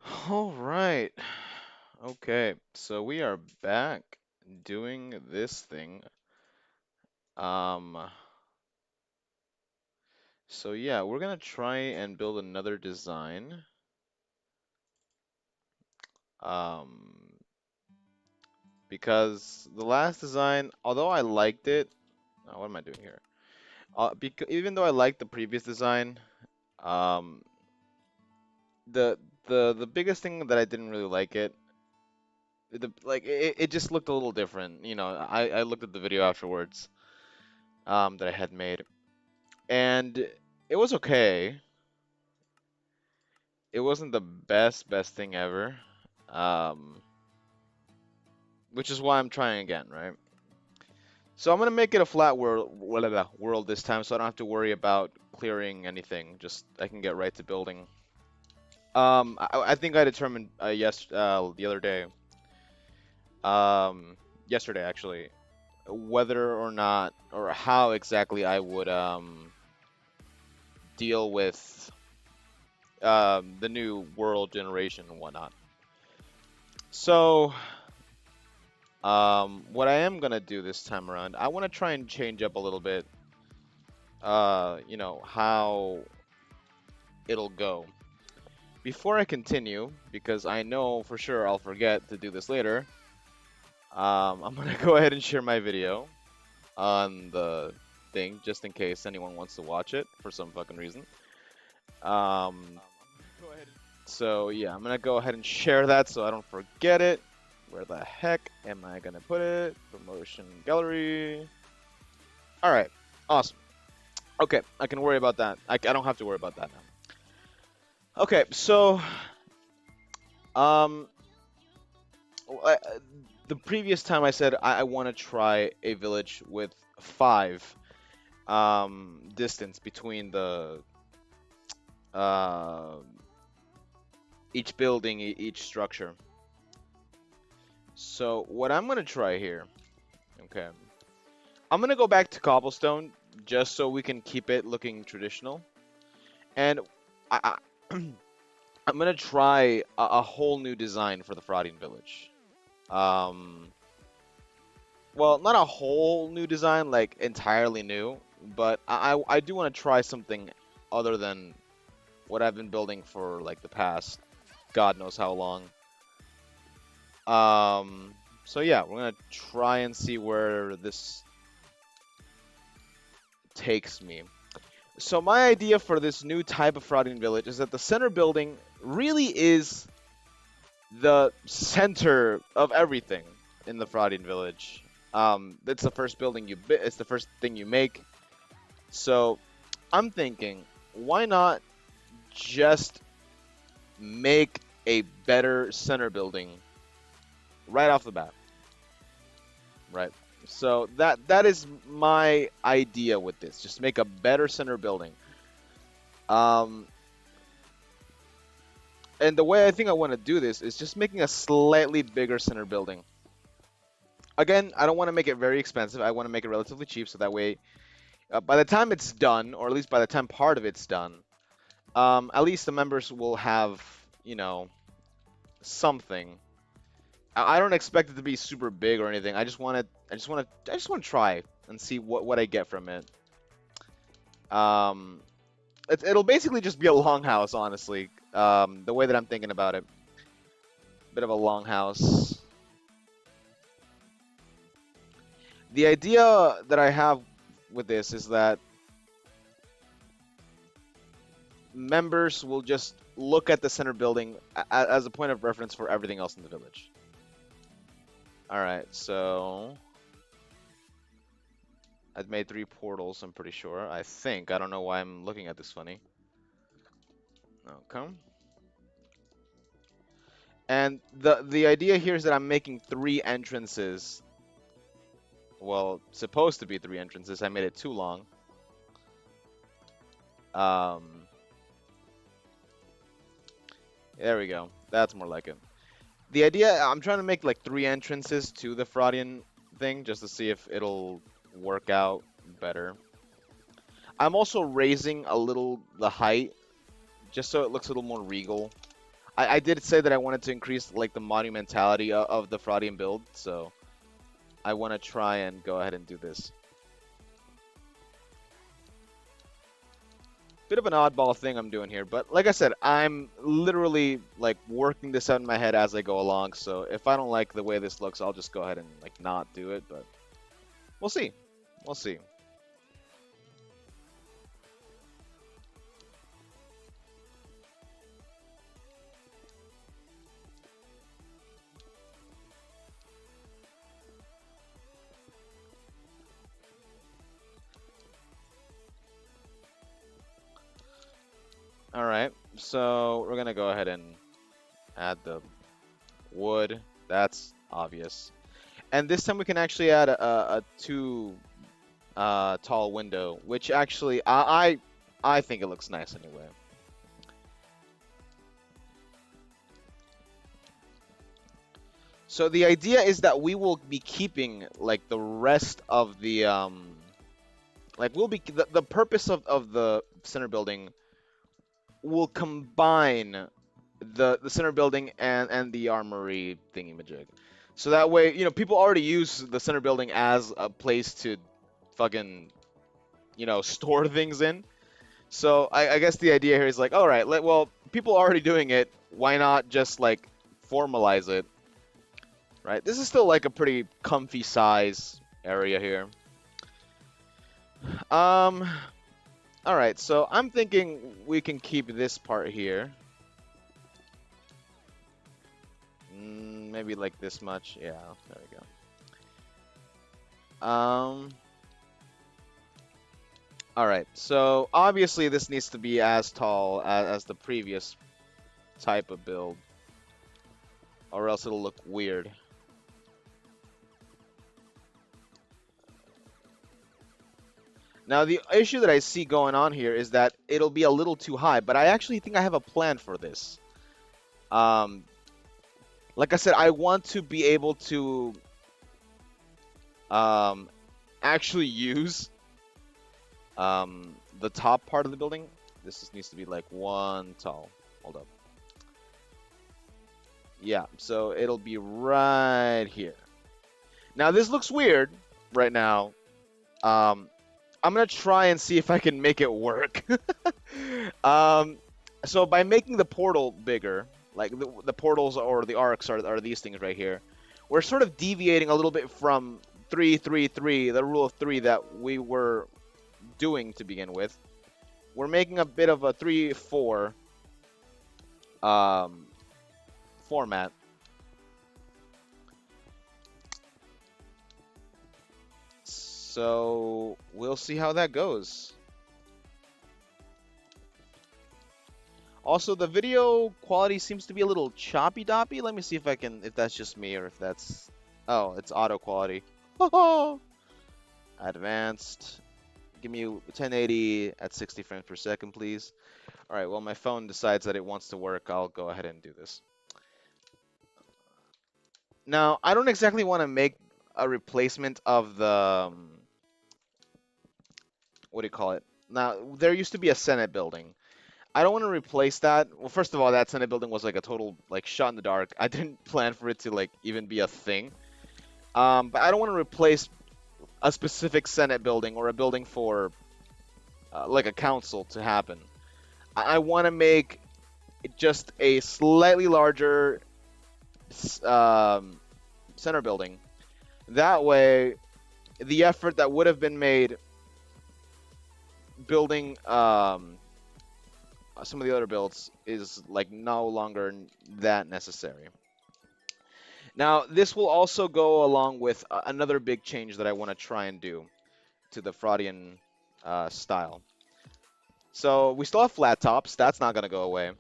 All right. Okay, so we are back doing this thing. Um, so yeah, we're gonna try and build another design. Um, because the last design, although I liked it, what am I doing here? Even though I liked the previous design, um, the the biggest thing that I didn't really like it just looked a little different. I looked at the video afterwards, that I had made. And it was okay. It wasn't the best thing ever. Um, which is why I'm trying again, right? So I'm gonna make it a flat world this time, so I don't have to worry about clearing anything. Just I can get right to building. I think I determined the other day, um, yesterday actually, whether or not or how exactly I would deal with the new world generation and whatnot. So what I am gonna do this time around, I want to try and change up a little bit, how it'll go. Before I continue, because I know for sure I'll forget to do this later, I'm gonna go ahead and share my video on the thing, just in case anyone wants to watch it for some fucking reason. Um, so yeah, I'm gonna go ahead and share that so I don't forget it. Where the heck am I gonna put it? Promotion gallery. All right, awesome. Okay, I can worry about that. I don't have to worry about that now. Okay, so um, the previous time I said I want to try a village with 5 distance between the uh each building, each structure. So what I'm gonna try here, okay, I'm gonna go back to cobblestone just so we can keep it looking traditional, and I I'm gonna try a whole new design for the Fraughtian village. Um, well, not a whole new design, like entirely new, but I do want to try something other than what I've been building for like the past God knows how long. So yeah, we're gonna try and see where this takes me. So my idea for this new type of Fraughtian village is that the center building really is the center of everything in the Fraughtian village. It's the first building it's the first thing you make. So I'm thinking, why not just make a better center building right off the bat, right? So that is my idea with this. Just make a better center building. Um, and the way I think I want to do this is just making a slightly bigger center building. Again, I don't want to make it very expensive. I want to make it relatively cheap, so that way, by the time it's done, or at least by the time part of it's done, at least the members will have, you know, something. I don't expect it to be super big or anything. I just want to try and see what I get from it. Um, it'll basically just be a longhouse, honestly. The way that I'm thinking about it, bit of a longhouse. The idea that I have with this is that members will just look at the center building as a point of reference for everything else in the village. All right, so I've made 3 portals, I'm pretty sure. I think. I don't know why I'm looking at this funny. Okay. And the idea here is that I'm making 3 entrances. Well, supposed to be 3 entrances. I made it too long. Um, there we go. That's more like it. The idea, I'm trying to make like 3 entrances to the Fraughtian thing just to see if it'll work out better. I'm also raising a little the height just so it looks a little more regal. I did say that I wanted to increase like the monumentality of the Fraughtian build, so I want to try and go ahead and do this. Bit of an oddball thing I'm doing here, but like I said, I'm literally like working this out in my head as I go along. So if I don't like the way this looks, I'll just go ahead and like not do it. But we'll see. We'll see. All right. So we're gonna go ahead and add the wood. That's obvious. And this time we can actually add a two tall window, which actually I think it looks nice anyway. So the idea is that we will be keeping like the rest of the like we'll be the purpose of the center building will combine the center building and the armory thingy majig. So that way, you know, people already use the center building as a place to fucking, you know, store things in. So I guess the idea here is like, all right, well, people are already doing it. Why not just like formalize it, right? This is still like a pretty comfy size area here. All right, so I'm thinking we can keep this part here. Maybe like this much. Yeah, there we go. All right, so obviously this needs to be as tall as the previous type of build, or else it'll look weird. Now, the issue that I see going on here is that it'll be a little too high, but I actually think I have a plan for this. Like I said, I want to be able to actually use the top part of the building. This just needs to be like one tall. Hold up. Yeah, so it'll be right here. Now, this looks weird right now. I'm gonna try and see if I can make it work. So by making the portal bigger, like the portals or the arcs are these things right here, we're sort of deviating a little bit from 3-3-3, the rule of 3 that we were doing to begin with. We're making a bit of a 3-4 format. So we'll see how that goes. Also, the video quality seems to be a little choppy-doppy. Let me see if that's just me or if that's... Oh, it's auto quality. Advanced. Give me 1080 at 60 frames per second, please. All right, well, my phone decides that it wants to work. I'll go ahead and do this. Now, I don't exactly want to make a replacement of the... what do you call it? Now, there used to be a Senate building. I don't want to replace that. Well, first of all, that Senate building was like a total like shot in the dark. I didn't plan for it to like even be a thing. But I don't want to replace a specific Senate building or a building for like a council to happen. I want to make just a slightly larger center building. That way, the effort that would have been made building some of the other builds is like no longer that necessary. Now, this will also go along with another big change that I want to try and do to the Fraughtian style. So we still have flat tops. That's not going to go away.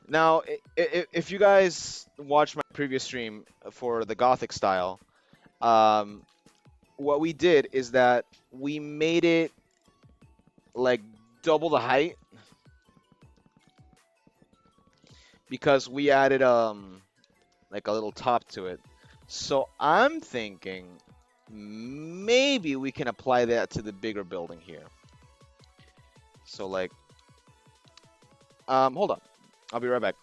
Now, if you guys watched my previous stream for the Gothic style, what we did is that we made it like double the height because we added like a little top to it. So I'm thinking maybe we can apply that to the bigger building here. So like hold on, I'll be right back.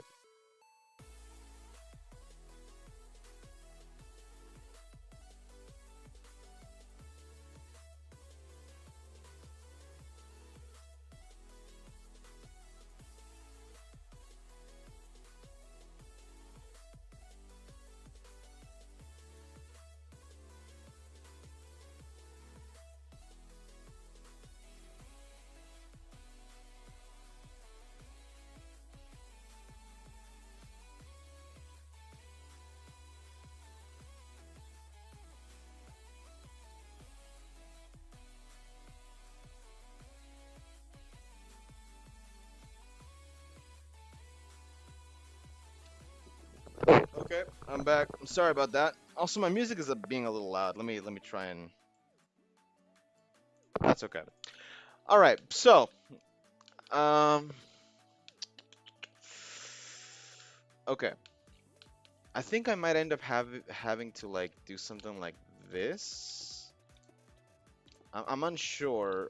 Okay, I'm back. I'm sorry about that. Also, my music is being a little loud. Let me try and. That's okay. All right, so um, okay. I think I might end up having to like do something like this. I'm unsure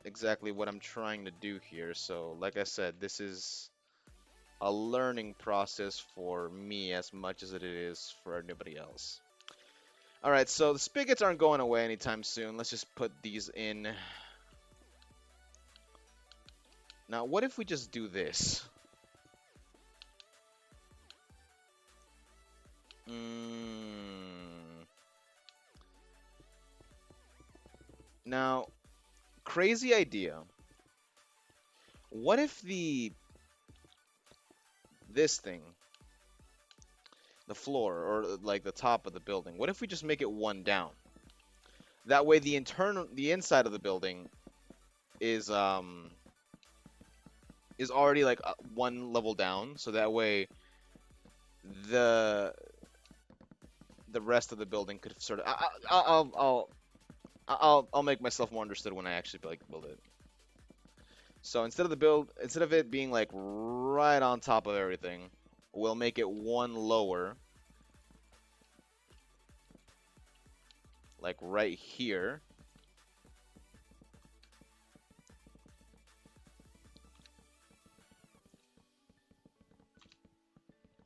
exactly what I'm trying to do here. So, like I said, this is a learning process for me as much as it is for anybody else. All right, so the spigots aren't going away anytime soon. Let's just put these in. Now, what if we just do this? Mm. Now, crazy idea. What if this thing, the floor or like the top of the building, what if we just make it one down? That way the inside of the building is already like one level down, so that way the the rest of the building could sort of I'll make myself more understood when I actually like build it. So instead of it being like right on top of everything, we'll make it one lower, like right here.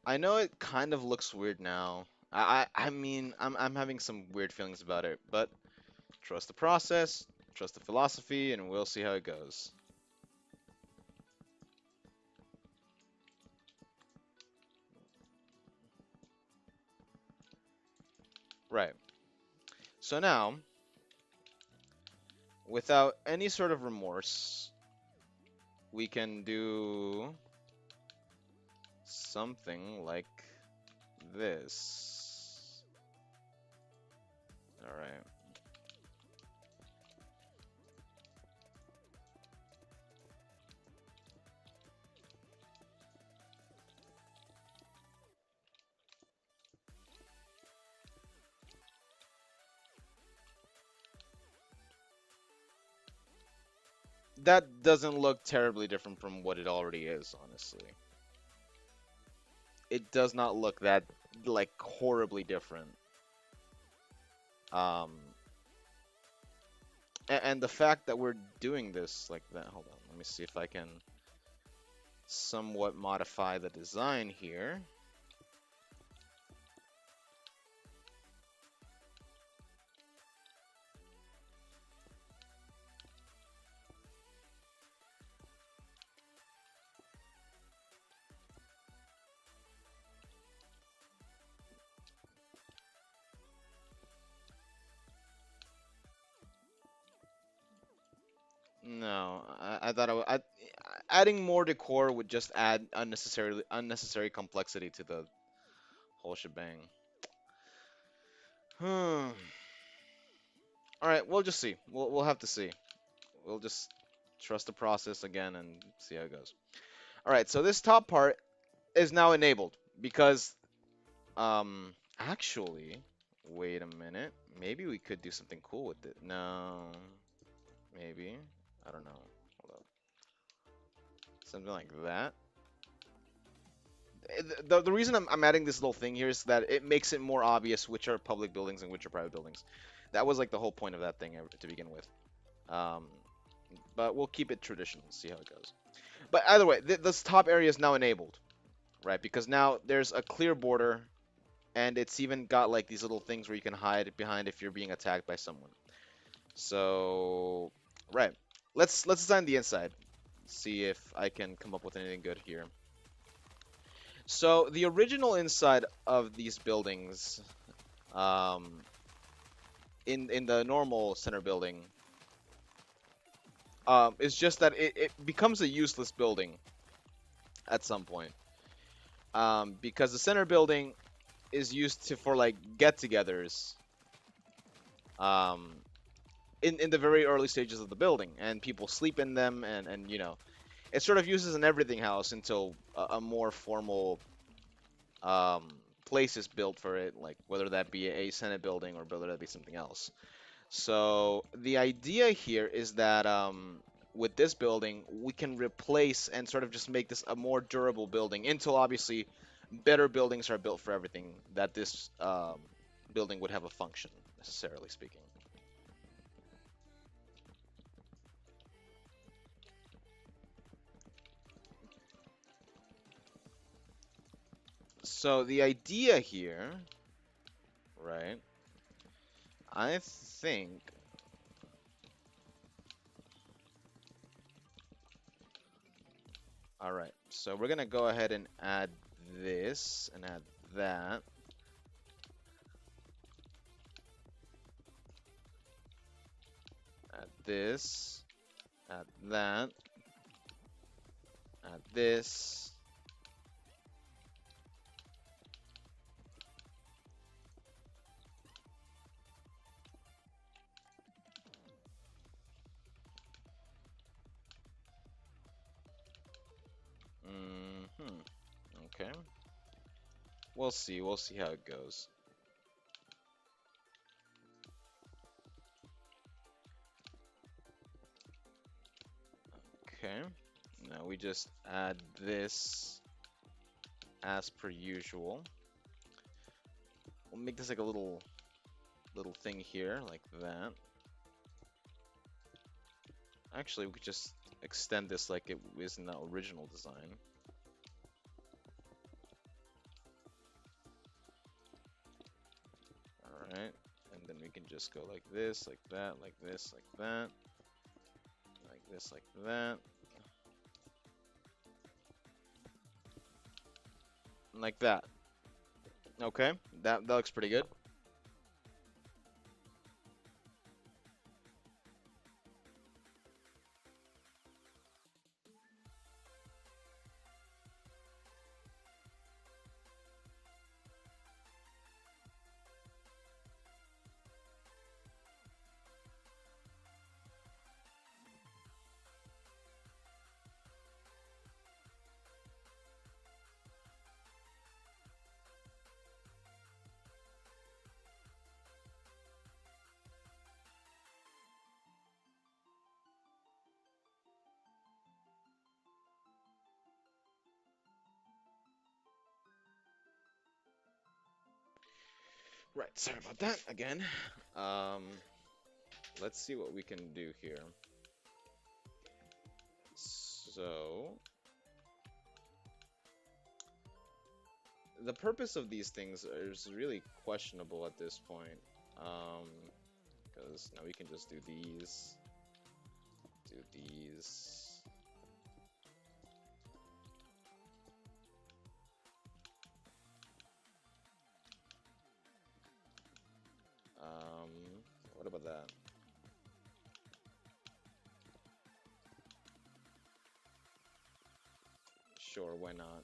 I know it kind of looks weird now. I mean, I'm having some weird feelings about it, but trust the process, trust the philosophy, and we'll see how it goes. Right. So now, without any sort of remorse, we can do something like this. All right. That doesn't look terribly different from what it already is, honestly. It does not look that like horribly different. Um, and the fact that we're doing this like that, hold on, let me see if I can somewhat modify the design here. No, I thought adding more decor would just add unnecessary complexity to the whole shebang. Hmm. All right, we'll just see. We'll have to see. We'll just trust the process again and see how it goes. All right, so this top part is now enabled because actually, wait a minute. Maybe we could do something cool with it. No, maybe. I don't know. Hold up. Something like that. The reason I'm adding this little thing here is that it makes it more obvious which are public buildings and which are private buildings. That was like the whole point of that thing to begin with. Um, but we'll keep it traditional, see how it goes. But either way, this top area is now enabled, right? Because now there's a clear border, and it's even got like these little things where you can hide behind if you're being attacked by someone. So, right, let's design the inside. See if I can come up with anything good here. So the original inside of these buildings, um, in the normal center building, is just that it becomes a useless building at some point. Because the center building is used for like get-togethers. Um, in the very early stages of the building, and people sleep in them, and you know, it sort of uses an everything house until a more formal um, places built for it, like whether that be a Senate building or whether that be something else. So the idea here is that with this building, we can replace and sort of just make this a more durable building until obviously better buildings are built for everything that this building would have a function, necessarily speaking. So the idea here, right? I think. All right, so we're gonna go ahead and add this and add that. Add this, add that, add this. Okay. We'll see. We'll see how it goes. Okay. Now we just add this as per usual. We'll make this like a little thing here, like that. Actually, we could just extend this like it was in the original design. Alright. And then we can just go like this, like that, like this, like that. Like this, like that. Like that. Okay, that looks pretty good. Right, sorry about that again. Um, let's see what we can do here. So, the purpose of these things is really questionable at this point. Because now we can just do these, do these. What about that? Sure, why not?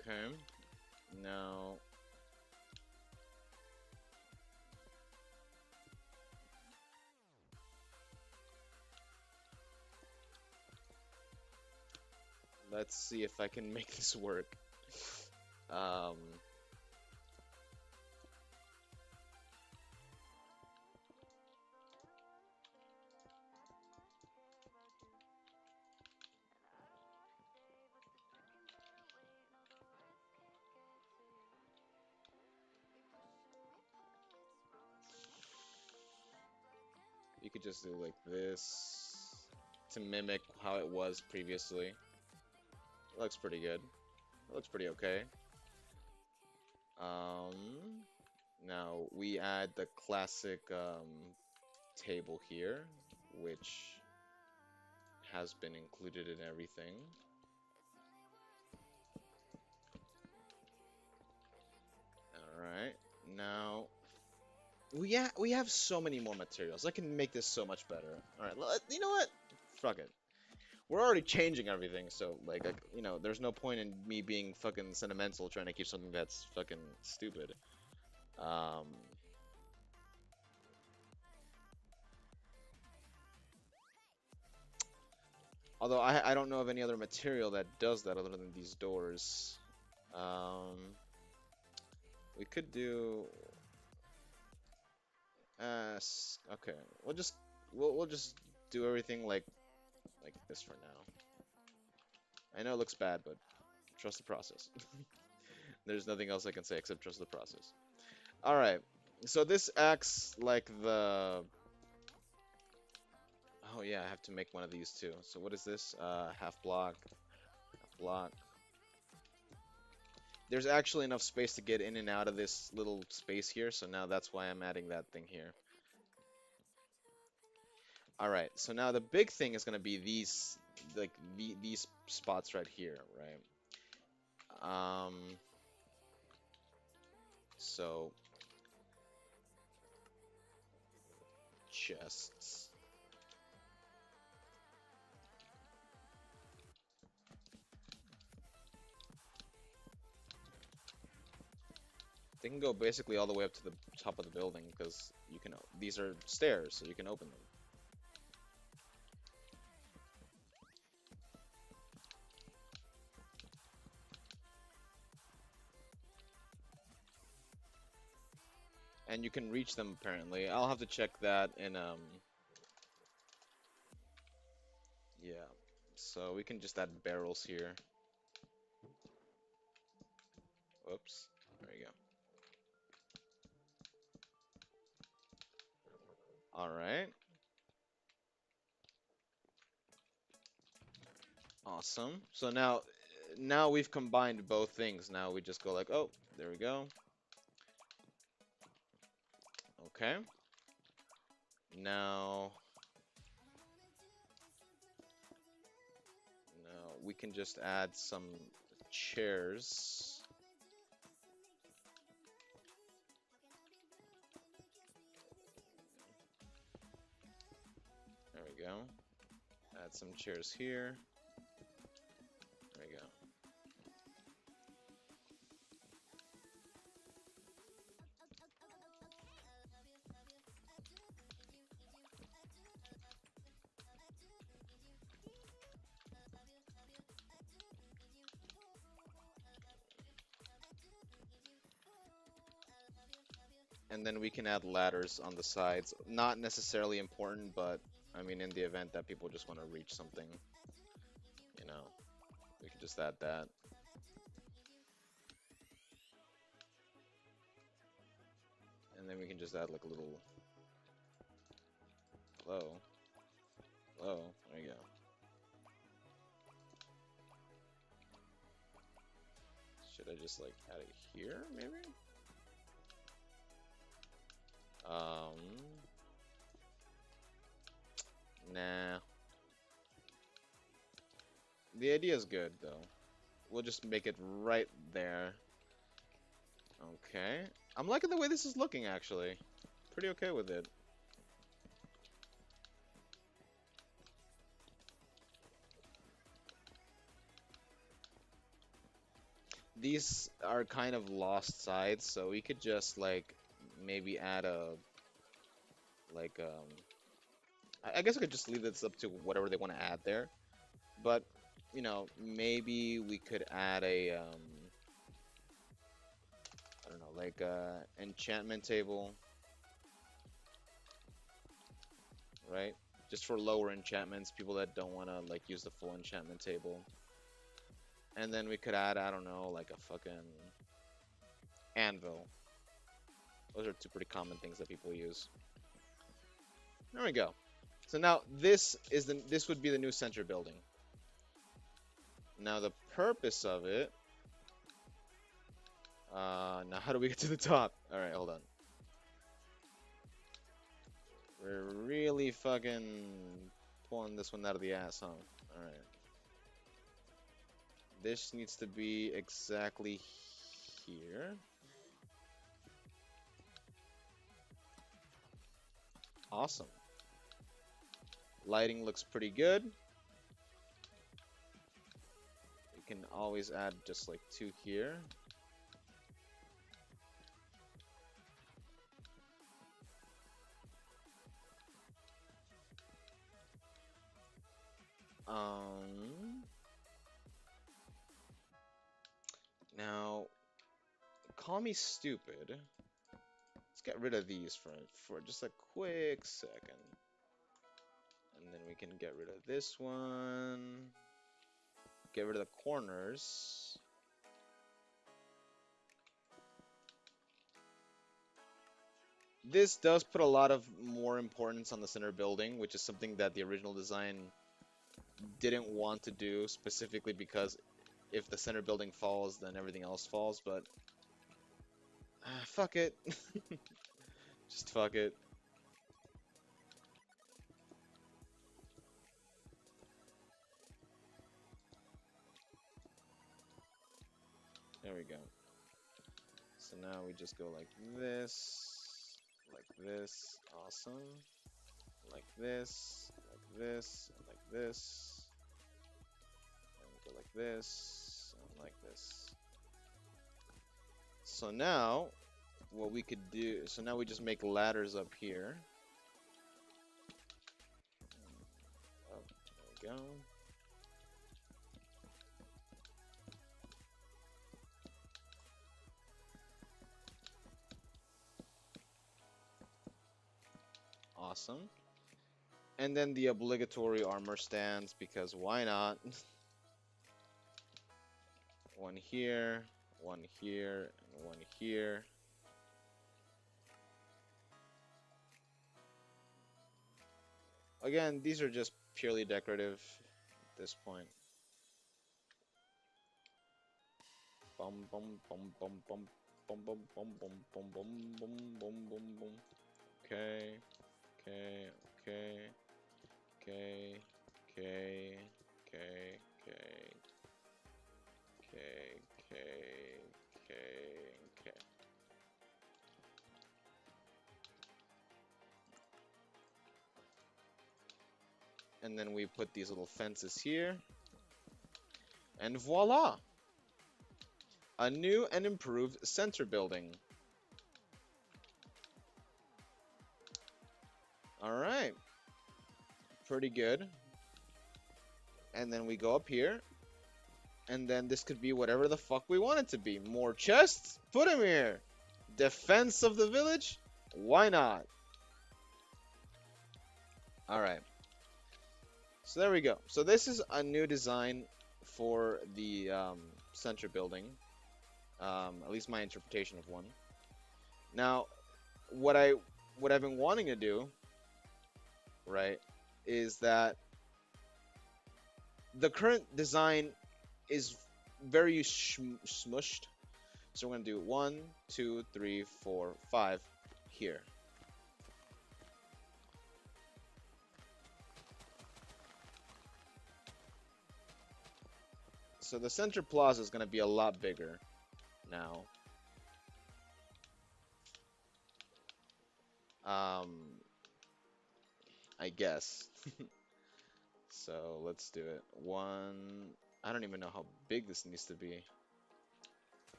Okay, now let's see if I can make this work. Um, you could just do like this to mimic how it was previously. It looks pretty good. It looks pretty okay. Now we add the classic table here, which has been included in everything. Alright, now we have so many more materials. I can make this so much better. Alright, you know what? Fuck it. We're already changing everything, so like you know, there's no point in me being fucking sentimental trying to keep something that's fucking stupid. Um, Although I don't know of any other material that does that other than these doors. Um, we could do. Okay, we'll just do everything like this for now. I know it looks bad, but trust the process. There's nothing else I can say except trust the process. All right, so this acts like the. Oh yeah, I have to make one of these too. So what is this? Half block, half block. There's actually enough space to get in and out of this little space here, so now that's why I'm adding that thing here. All right, so now the big thing is gonna be these, like these spots right here, right? Um, so chests. They can go basically all the way up to the top of the building because you can. These are stairs, so you can open them. And you can reach them apparently. I'll have to check that in yeah. So we can just add barrels here. Whoops. There you go. All right. Awesome. So now we've combined both things. Now we just go like, oh, there we go. Okay. Now we can just add some chairs. There we go. Add some chairs here. There we go. And then we can add ladders on the sides. Not necessarily important, but I mean, in the event that people just want to reach something, you know, we can just add that. And then we can just add like a little. Hello. Hello. There you go. Should I just like add it here, maybe? Nah. The idea is good, though. We'll just make it right there. Okay. I'm liking the way this is looking, actually. Pretty okay with it. These are kind of lost sides, so we could just, like, maybe add a... Like, I guess I could just leave this up to whatever they want to add there. But, you know, maybe we could add a, I don't know, like a enchantment table, right? Just for lower enchantments, people that don't want to, like, use the full enchantment table. And then we could add, I don't know, like a fucking anvil. Those are two pretty common things that people use. There we go. So now this would be the new center building. Now the purpose of it. Now how do we get to the top? All right, hold on. We're really fucking pulling this one out of the ass, huh? All right. This needs to be exactly here. Awesome. Lighting looks pretty good. We can always add just like 2 here. call me stupid. Let's get rid of these for just a quick second. And then we can get rid of this one. Get rid of the corners. This does put a lot of more importance on the center building, which is something that the original design didn't want to do, specifically because if the center building falls, then everything else falls, but fuck it. Just fuck it. There we go. So now we just go like this, awesome, like this, and like this, and go like this, and like this. So now, what we could do, so now we just make ladders up here. Oh, there we go. Awesome. And then the obligatory armor stands, because why not? One here, and one here. Again, these are just purely decorative at this point. Bum bum bum bum bum bum bum bum bum bum bum bum bum bum bum. Okay, okay, okay, okay, okay, okay, okay, okay, okay, okay. And then we put these little fences here. And voila! A new and improved center building. Alright. Pretty good. And then we go up here. And then this could be whatever the fuck we want it to be. More chests? Put them here. Defense of the village? Why not? Alright. So there we go. So this is a new design for the center building. At least my interpretation of one. Now, what I've been wanting to do, right, is that the current design is very smushed. So we're gonna do 1, 2, 3, 4, 5 here. So the center plaza is gonna be a lot bigger now. I guess. So let's do it. I don't even know how big this needs to be.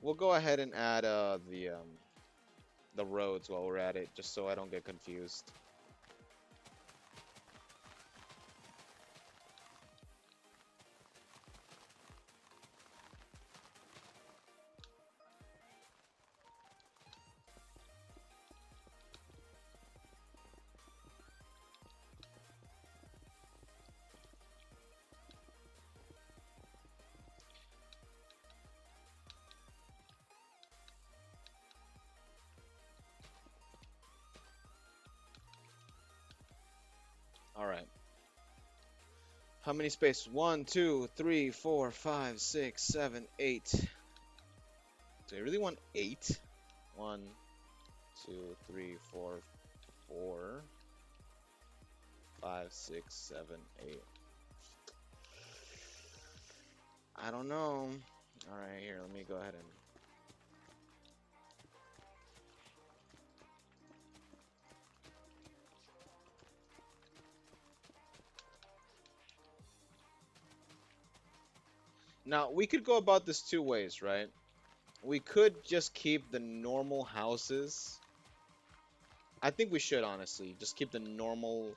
We'll go ahead and add the roads while we're at it, just so I don't get confused. All right. How many spaces? 1, 2, 3, 4, 5, 6, 7, 8. Do I really want 8? 1, 2, 3, 4, 4, 5, 6, 7, 8. I don't know. All right, here, let me go ahead and... Now, we could go about this two ways, right? We could just keep the normal houses. I think we should honestly just keep the normal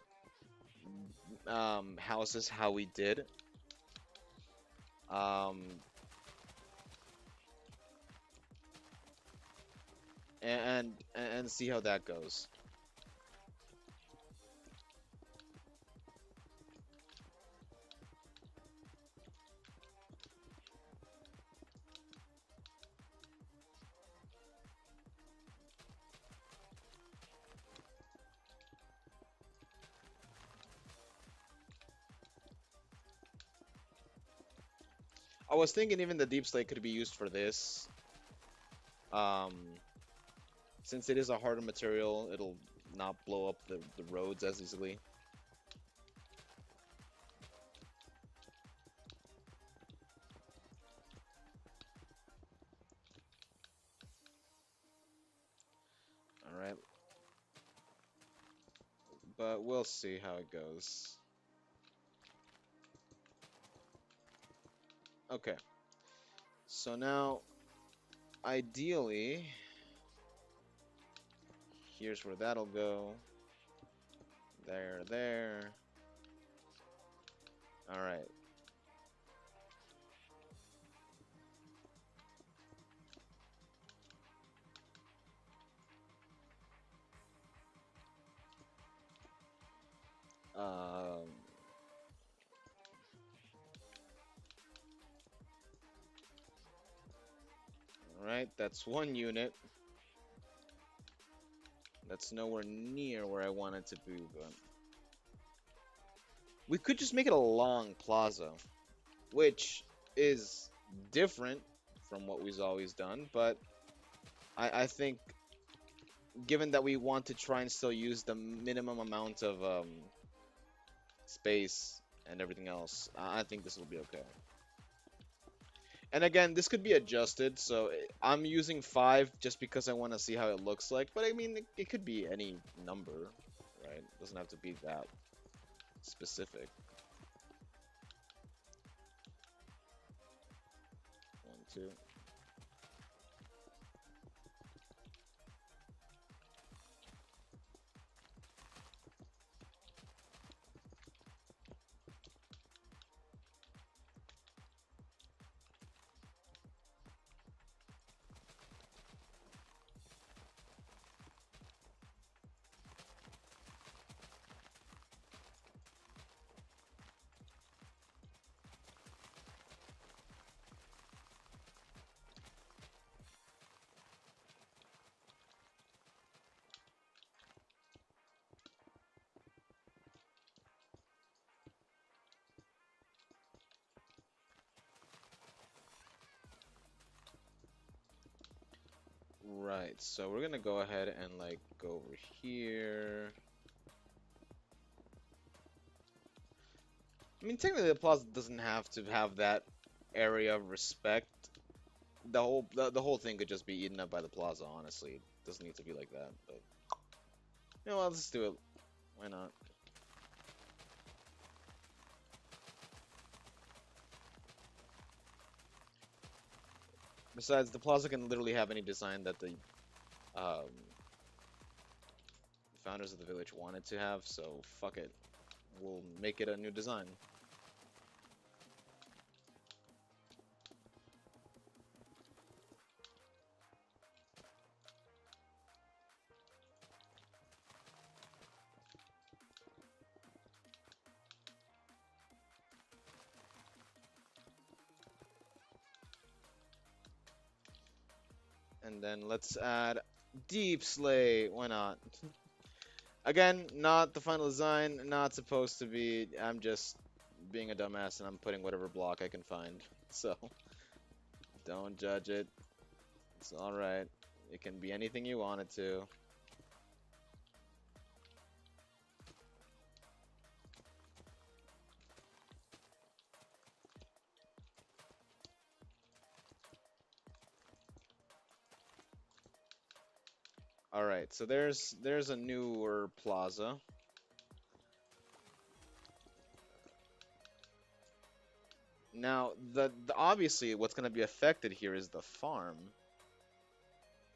houses how we did. Um, and see how that goes. I was thinking even the deep slate could be used for this. Um, since it is a harder material, it'll not blow up the roads as easily. All right, but we'll see how it goes. Okay, so now ideally, here's where that'll go. There, there. All right. Um, all right, that's one unit. That's nowhere near where I want it to be, but we could just make it a long plaza, which is different from what we've always done, but I think given that we want to try and still use the minimum amount of space and everything else, I think this will be okay. And again, this could be adjusted, so I'm using 5 just because I want to see how it looks like, but I mean, it could be any number, right? It doesn't have to be that specific. 1, 2. Right, so we're gonna go ahead and like go over here. I mean, technically the plaza doesn't have to have that area of respect. The whole thing could just be eaten up by the plaza, honestly. It doesn't need to be like that, but you know what, let's do it. Why not? Besides, the plaza can literally have any design that the um, founders of the village wanted to have, so fuck it. We'll make it a new design. And then let's add Deep Slate. Why not? Again, not the final design, not supposed to be. I'm just being a dumbass and I'm putting whatever block I can find. So, don't judge it. It's alright. It can be anything you want it to. Alright, so there's a newer plaza. Now, the obviously what's going to be affected here is the farm.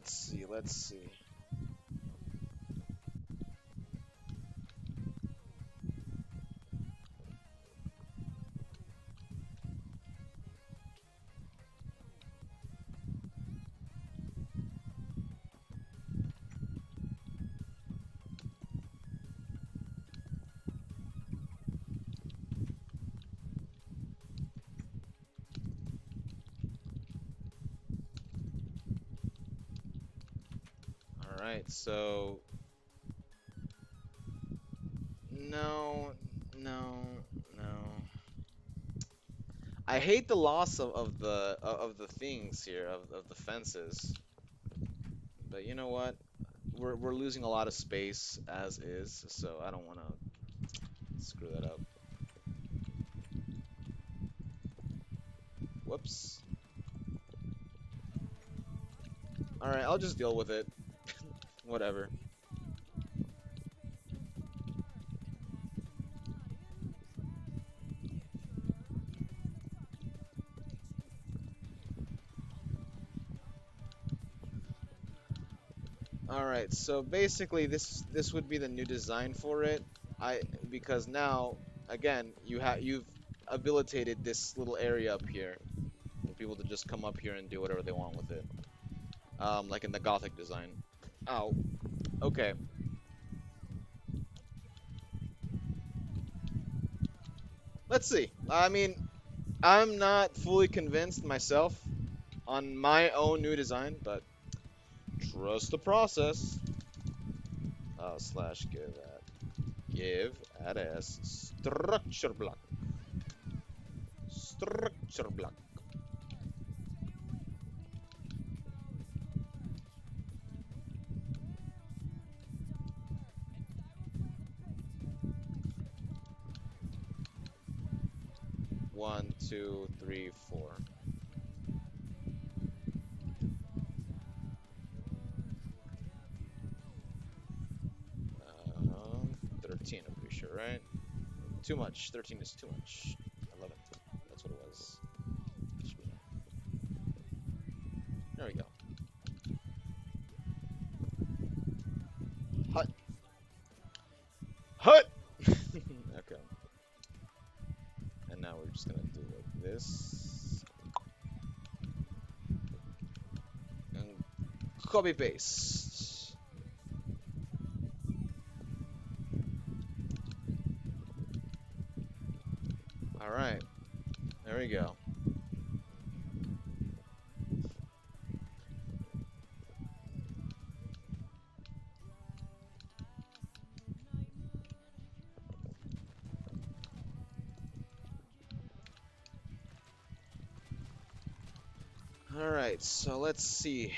Let's see, let's see. Alright, so no, no, no. I hate the loss of the things here, of the fences. But you know what? We're losing a lot of space as is, so I don't wanna screw that up. Whoops. Alright, I'll just deal with it. Whatever. Alright, so basically this would be the new design for it. Because now, again, you've habilitated this little area up here for people to just come up here and do whatever they want with it. Like in the Gothic design. Ow. Okay. Let's see. I mean, I'm not fully convinced myself on my own new design, but trust the process. Slash give add as structure block. Structure block. One, two, three, four. 13, I'm pretty sure, right? Too much. 13 is too much. 11. That's what it was. There we go. Hut. Hut! Okay. And now we're just gonna do like this. And copy paste. Alright. There we go. Alright, so let's see.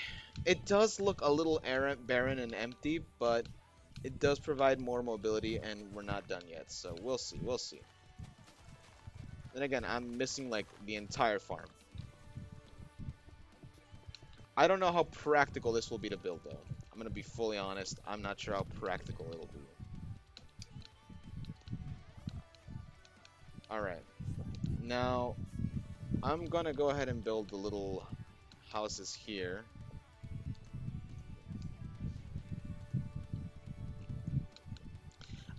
It does look a little barren and empty, but it does provide more mobility, and we're not done yet, so we'll see, we'll see. Then again, I'm missing, like, the entire farm. I don't know how practical this will be to build, though. I'm gonna be fully honest, I'm not sure how practical it'll be. Alright. Now, I'm gonna go ahead and build the little houses here.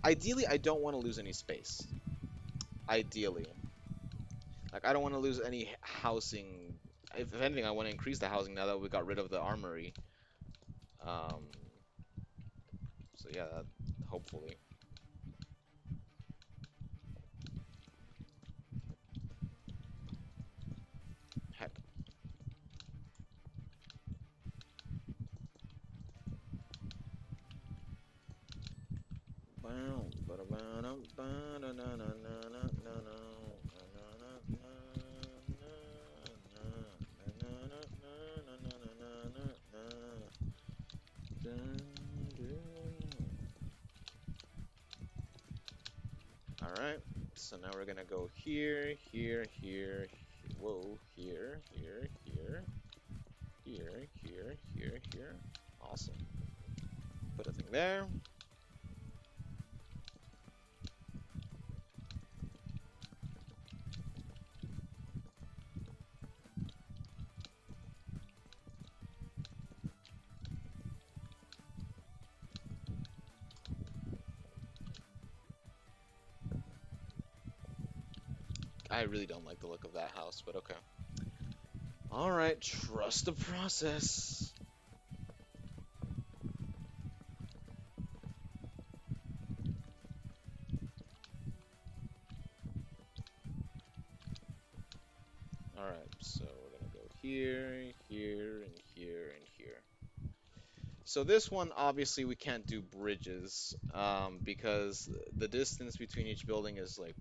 Ideally, I don't want to lose any space. Ideally. Like, I don't want to lose any housing. If anything, I want to increase the housing now that we got rid of the armory. So yeah, hopefully. Heck. Alright, so now we're gonna go here, here, here, whoa, here, here, here, here, here, here, here. Awesome. Put a thing there. I really don't like the look of that house, but okay. Alright, trust the process. Alright, so we're gonna go here, here, and here, and here. So this one, obviously, we can't do bridges, because the distance between each building is like,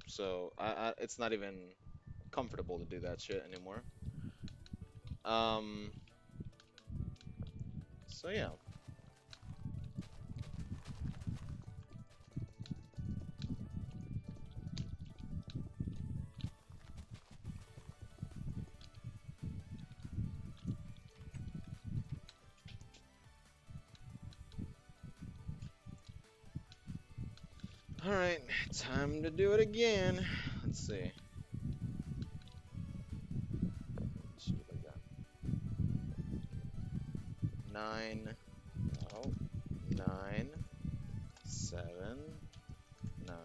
so it's not even comfortable to do that shit anymore. Um, so yeah. Alright, time to do it again. Let's see. Let's do it like that. 9, no, 9, 7, 9,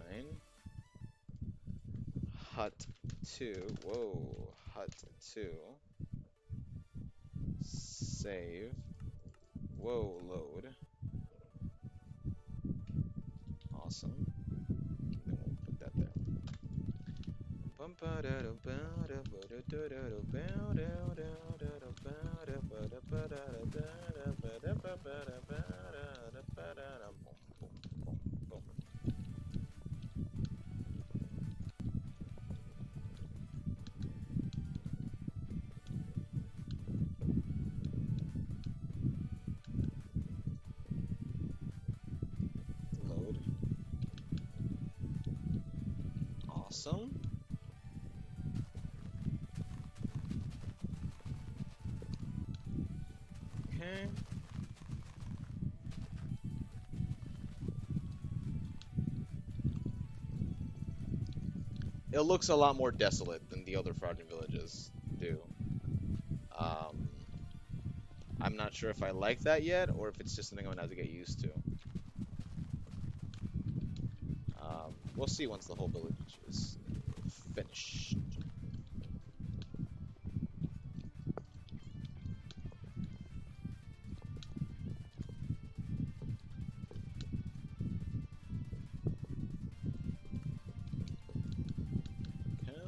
hut 2, whoa, hut 2, save, whoa, load, awesome, then we'll put that there. Load. Awesome. Okay. It looks a lot more desolate than the other Fraughtian villages do. Um, I'm not sure if I like that yet, or if it's just something I'm gonna have to get used to. We'll see once the whole village is finished. Okay.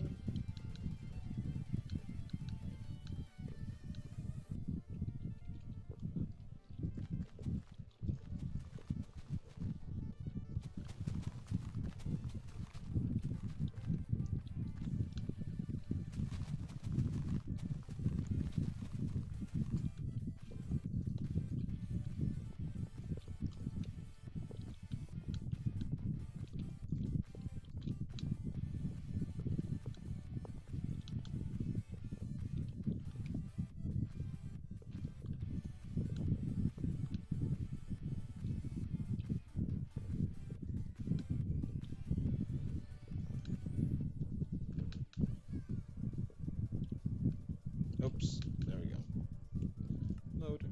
Oops, there we go. Load.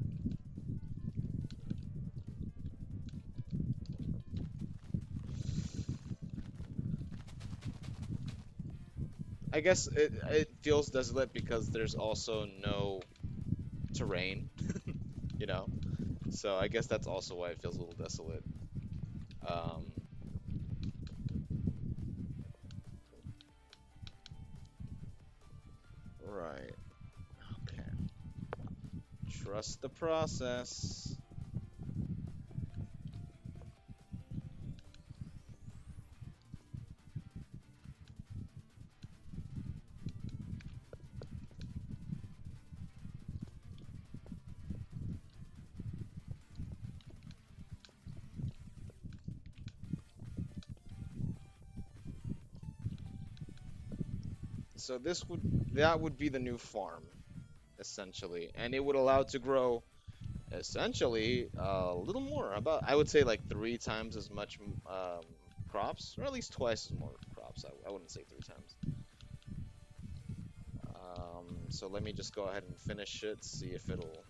I guess it feels desolate because there's also no terrain, you know? So I guess that's also why it feels a little desolate. Um, right. Okay. Trust the process. So that would be the new farm, essentially, and it would allow it to grow essentially a little more, about I would say like 3 times as much crops, or at least twice as more crops. I wouldn't say 3 times. So let me just go ahead and finish it, see if it'll.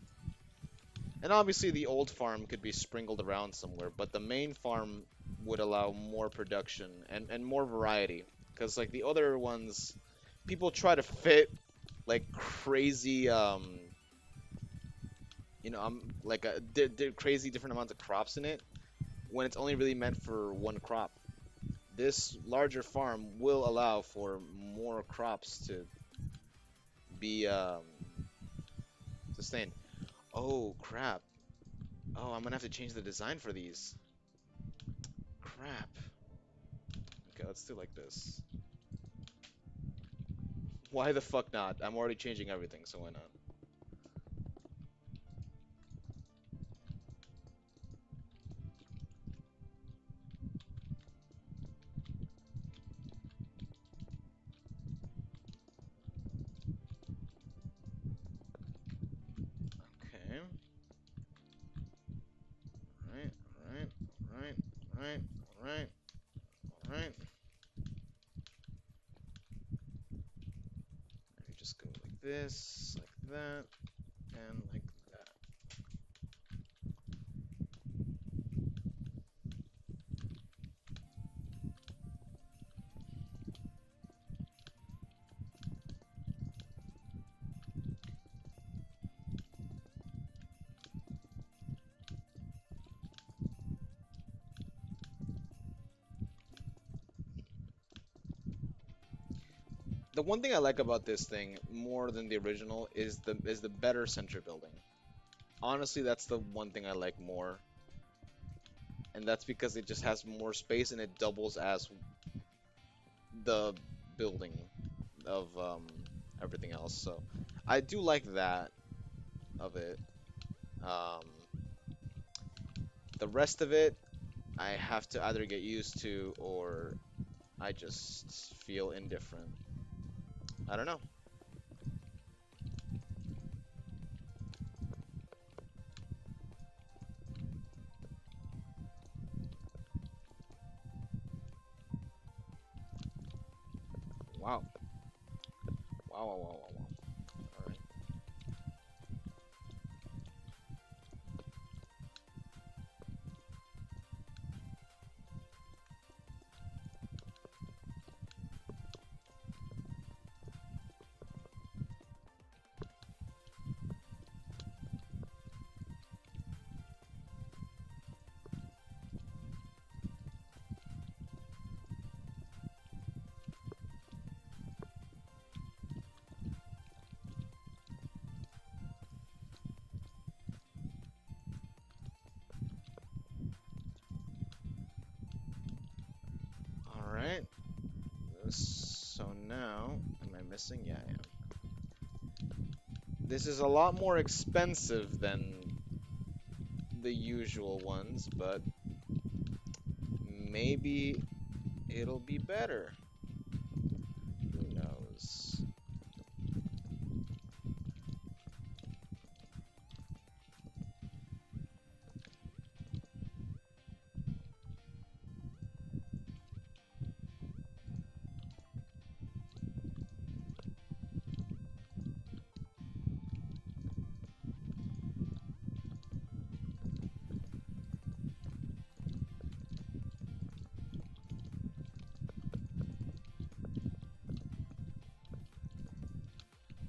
And obviously the old farm could be sprinkled around somewhere, but the main farm would allow more production and more variety. Because like the other ones, people try to fit like crazy, like crazy different amounts of crops in it when it's only really meant for one crop. This larger farm will allow for more crops to be sustained. Oh crap! Oh, I'm gonna have to change the design for these. Crap. Okay, let's do like this. Why the fuck not? I'm already changing everything, so why not? Okay. Right, right, right, right, right, right. You just go like this, like that, and like that. The one thing I like about this thing more than the original is the better center building. Honestly, that's the one thing I like more, and that's because it just has more space and it doubles as the building of everything else. So I do like that of it. Um, the rest of it, I have to either get used to or I just feel indifferent. I don't know. Wow. Wow, wow, wow, wow, wow. All right. All right. So now, am I missing? Yeah, I am. This is a lot more expensive than the usual ones, but maybe it'll be better. Who knows?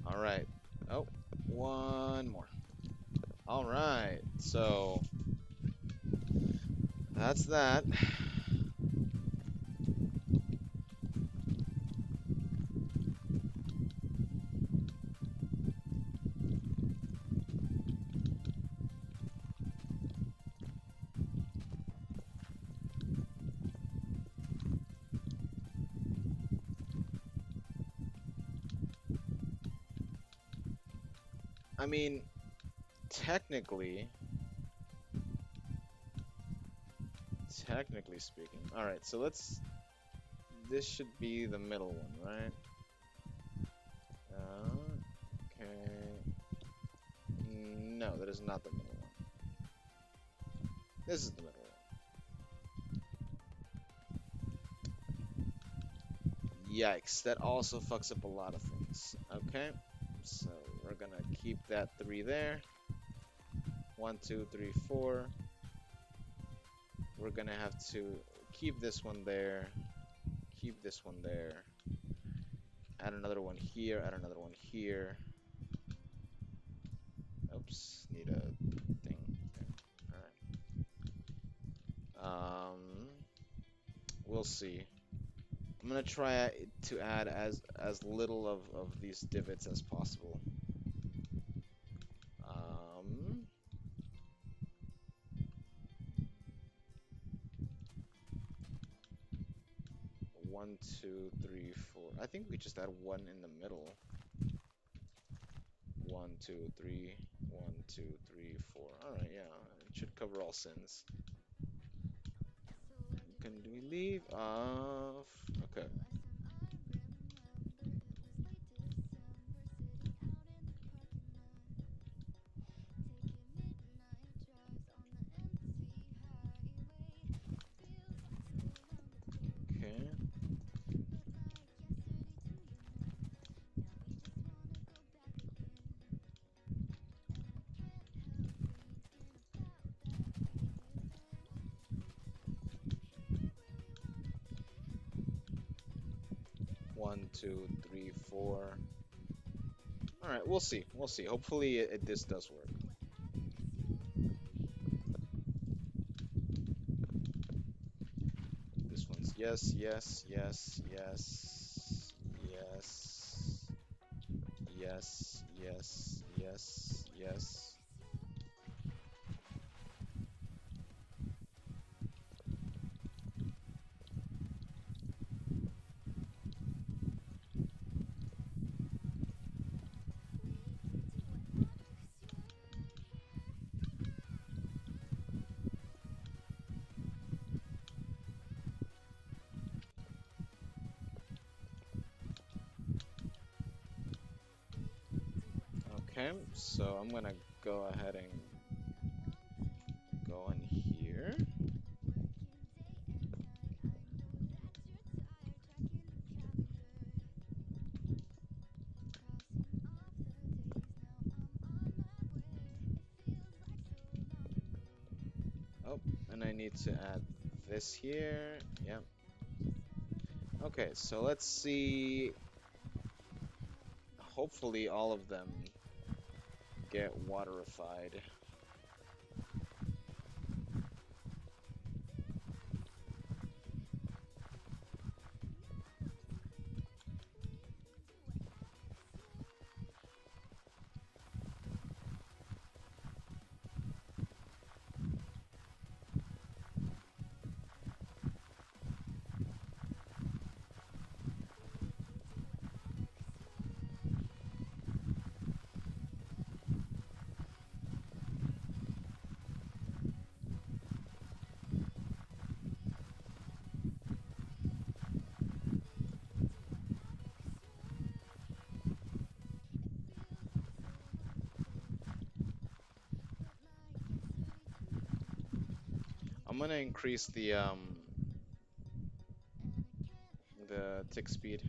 All right. Oh, one more. All right. So that's that. I mean, technically, technically speaking. All right. So let's. This should be the middle one, right? Okay. No, that is not the middle one. This is the middle one. Yikes, that also fucks up a lot of things. Okay, so we're gonna keep that 3 there. 1, 2, 3, 4. We're gonna have to keep this one there. keep this one there. Add another one here, add another one here. Oops, need a thing. Okay. Alright. We'll see. I'm gonna try to add as little of these divots as possible. Um, 1, 2, 3, 4. I think we just add one in the middle. 1, 2, 3, 1, 2, 3, 4. All right, yeah, it should cover all sins. Can we leave off? Okay. Okay. One, two, three, four. All right, we'll see. We'll see. Hopefully, this does work. This one's yes, yes, yes, yes, yes, yes, yes, yes, yes. Okay, so I'm gonna go ahead and go in here. Oh, and I need to add this here. Yep. Okay, so let's see. Hopefully all of them get waterified. I'm gonna increase the tick speed.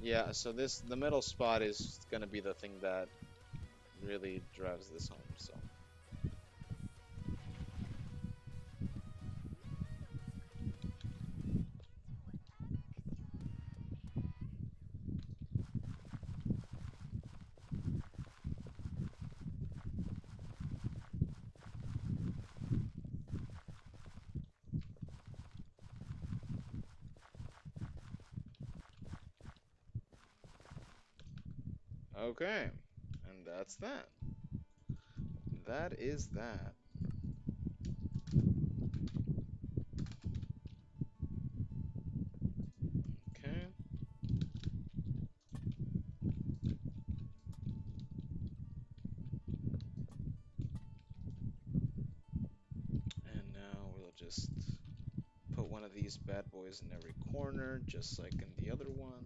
Yeah, so the middle spot is gonna be the thing that really drives this home, so. Okay, and that's that. That is that. Okay. And now we'll just put one of these bad boys in every corner, just like in the other one.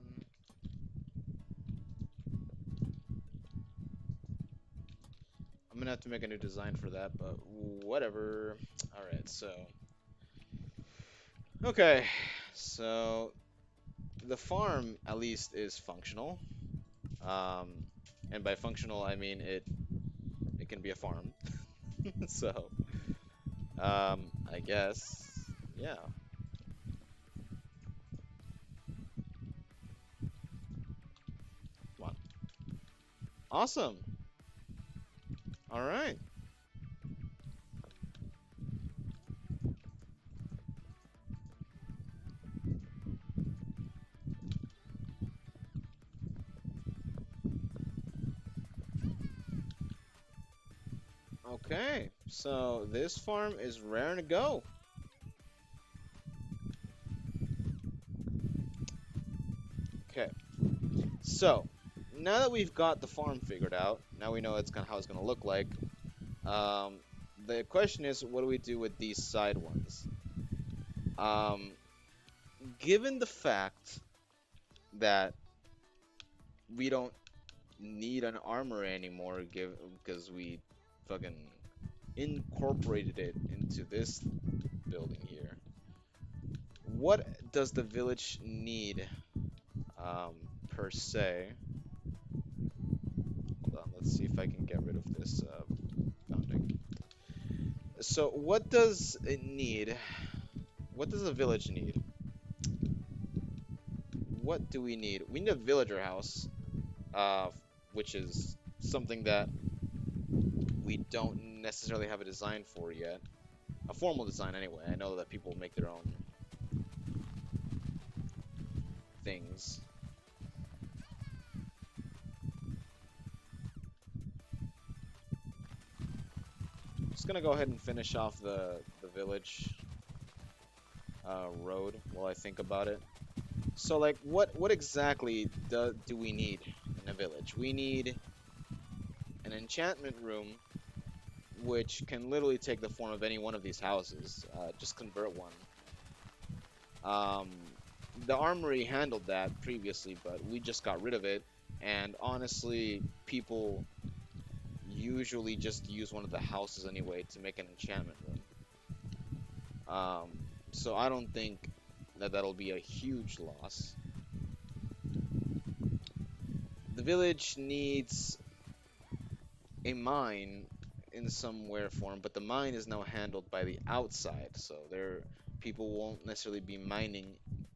I'm gonna have to make a new design for that, but whatever. Alright, so. Okay, so the farm at least is functional. Um, and by functional, I mean it can be a farm. So, I guess, yeah. Come on. Awesome. All right. Okay. So this farm is raring to go. Okay. So now that we've got the farm figured out, now we know it's kind of how it's gonna look like. Um, the question is, what do we do with these side ones? Um, given the fact that we don't need an armory anymore, because we fucking incorporated it into this building here. What does the village need, um, per se? Hold on, let's see if I can get rid of this founding. So, what does it need? What does a village need? What do we need? We need a villager house, uh, which is something that we don't necessarily have a design for yet. A formal design, anyway. I know that people make their own things. Just gonna go ahead and finish off the village road while I think about it. So, like, what exactly do we need in a village? We need an enchantment room, which can literally take the form of any one of these houses. Just convert one. Um, the armory handled that previously, but we just got rid of it. And honestly, people usually just use one of the houses anyway to make an enchantment room. Um, so I don't think that that'll be a huge loss. The village needs a mine in some way or form, but the mine is now handled by the outside, so there people won't necessarily be mining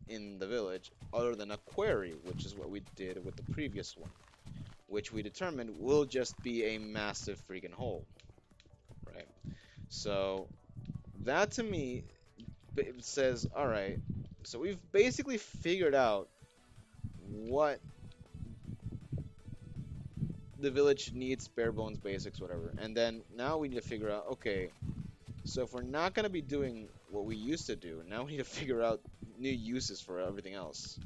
in the village other than a quarry, which is what we did with the previous one, which we determined will just be a massive freaking hole, right? So that to me says, all right, so we've basically figured out what the village needs, bare bones basics, whatever. And then now we need to figure out, okay, so if we're not going to be doing what we used to do, now we need to figure out new uses for everything else.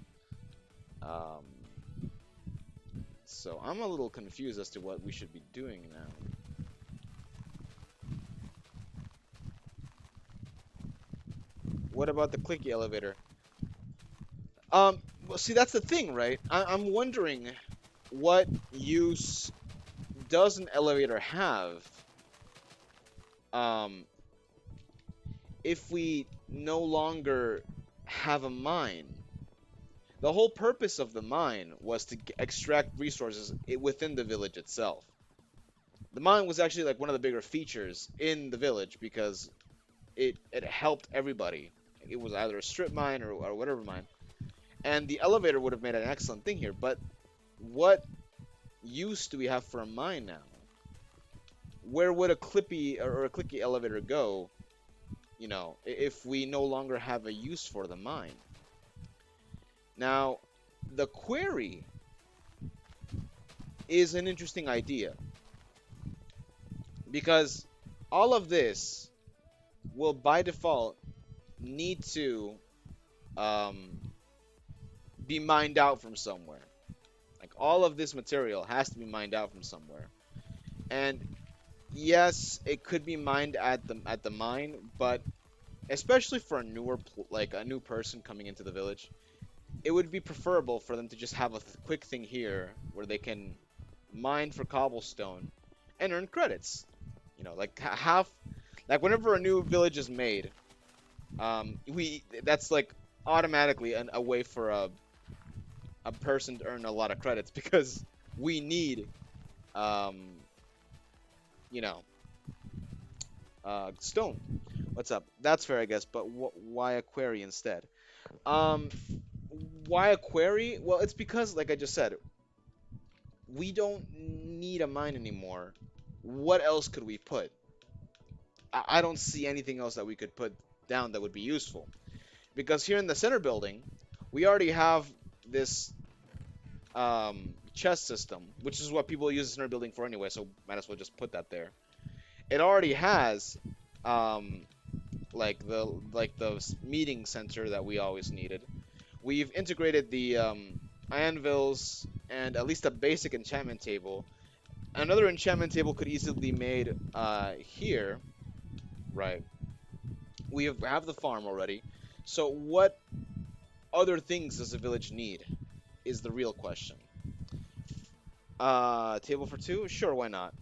Um, so I'm a little confused as to what we should be doing now. What about the clicky elevator? Well, see, that's the thing, right? I'm wondering what use does an elevator have, um, if we no longer have a mine. The whole purpose of the mine was to extract resources within the village itself. The mine was actually like one of the bigger features in the village because it helped everybody. It was either a strip mine or whatever mine. And the elevator would have made an excellent thing here, but what use do we have for a mine now? Where would a clippy or a clicky elevator go, if we no longer have a use for the mine? Now, the query is an interesting idea because all of this will by default need to be mined out from somewhere. Like all of this material has to be mined out from somewhere. And yes, it could be mined at the mine, but especially for a new person coming into the village, it would be preferable for them to just have a quick thing here where they can mine for cobblestone and earn credits. Like like whenever a new village is made, that's like automatically a way for a person to earn a lot of credits because we need, um, you know, stone. What's up? That's fair, I guess. But why a quarry instead? Um, why a quarry? Well, it's because, like I just said, we don't need a mine anymore. What else could we put? I don't see anything else that we could put down that would be useful. Because here in the center building, we already have this chest system, which is what people use the center building for anyway, so might as well just put that there. It already has um, like the meeting center that we always needed. We've integrated the anvils and at least a basic enchantment table. Another enchantment table could easily be made here, right? We have the farm already. So what other things does the village need? Is the real question. Table for two? Sure, why not?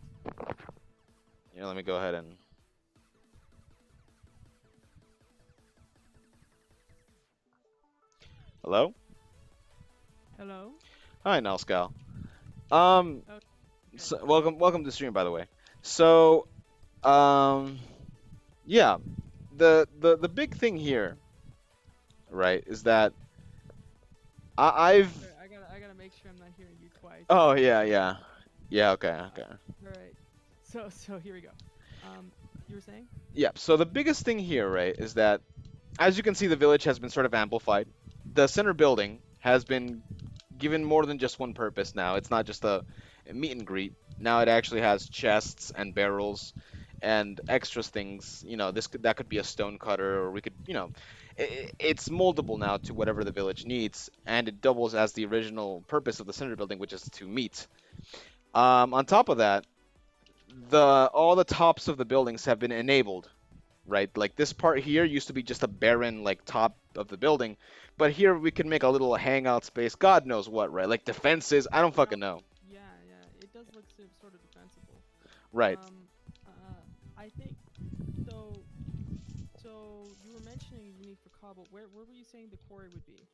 Yeah, let me go ahead and. Hello? Hello? Hi, Nelscal. Um, Okay. welcome to the stream, by the way. So, um, yeah, the big thing here, right, is that I've. Sorry, I gotta make sure I'm not hearing you twice. Oh yeah, yeah, yeah. Okay, okay. Alright. So here we go. You were saying? Yeah. So the biggest thing here, right, is that as you can see, the village has been sort of amplified. The center building has been given more than just one purpose now. It's not just a meet and greet. Now it actually has chests and barrels and extras things. That could be a stone cutter, or we could, it's moldable now to whatever the village needs, and it doubles as the original purpose of the center building, which is to meet. On top of that, the all the tops of the buildings have been enabled, right? Like this part here used to be just a barren like top of the building, but here we can make a little hangout space. God knows what, right? Like defenses. I don't fucking know. Yeah, yeah. It does look sort of defensible. Right. Um, I think so. So you were mentioning you need for cobble. Where were you saying the quarry would be?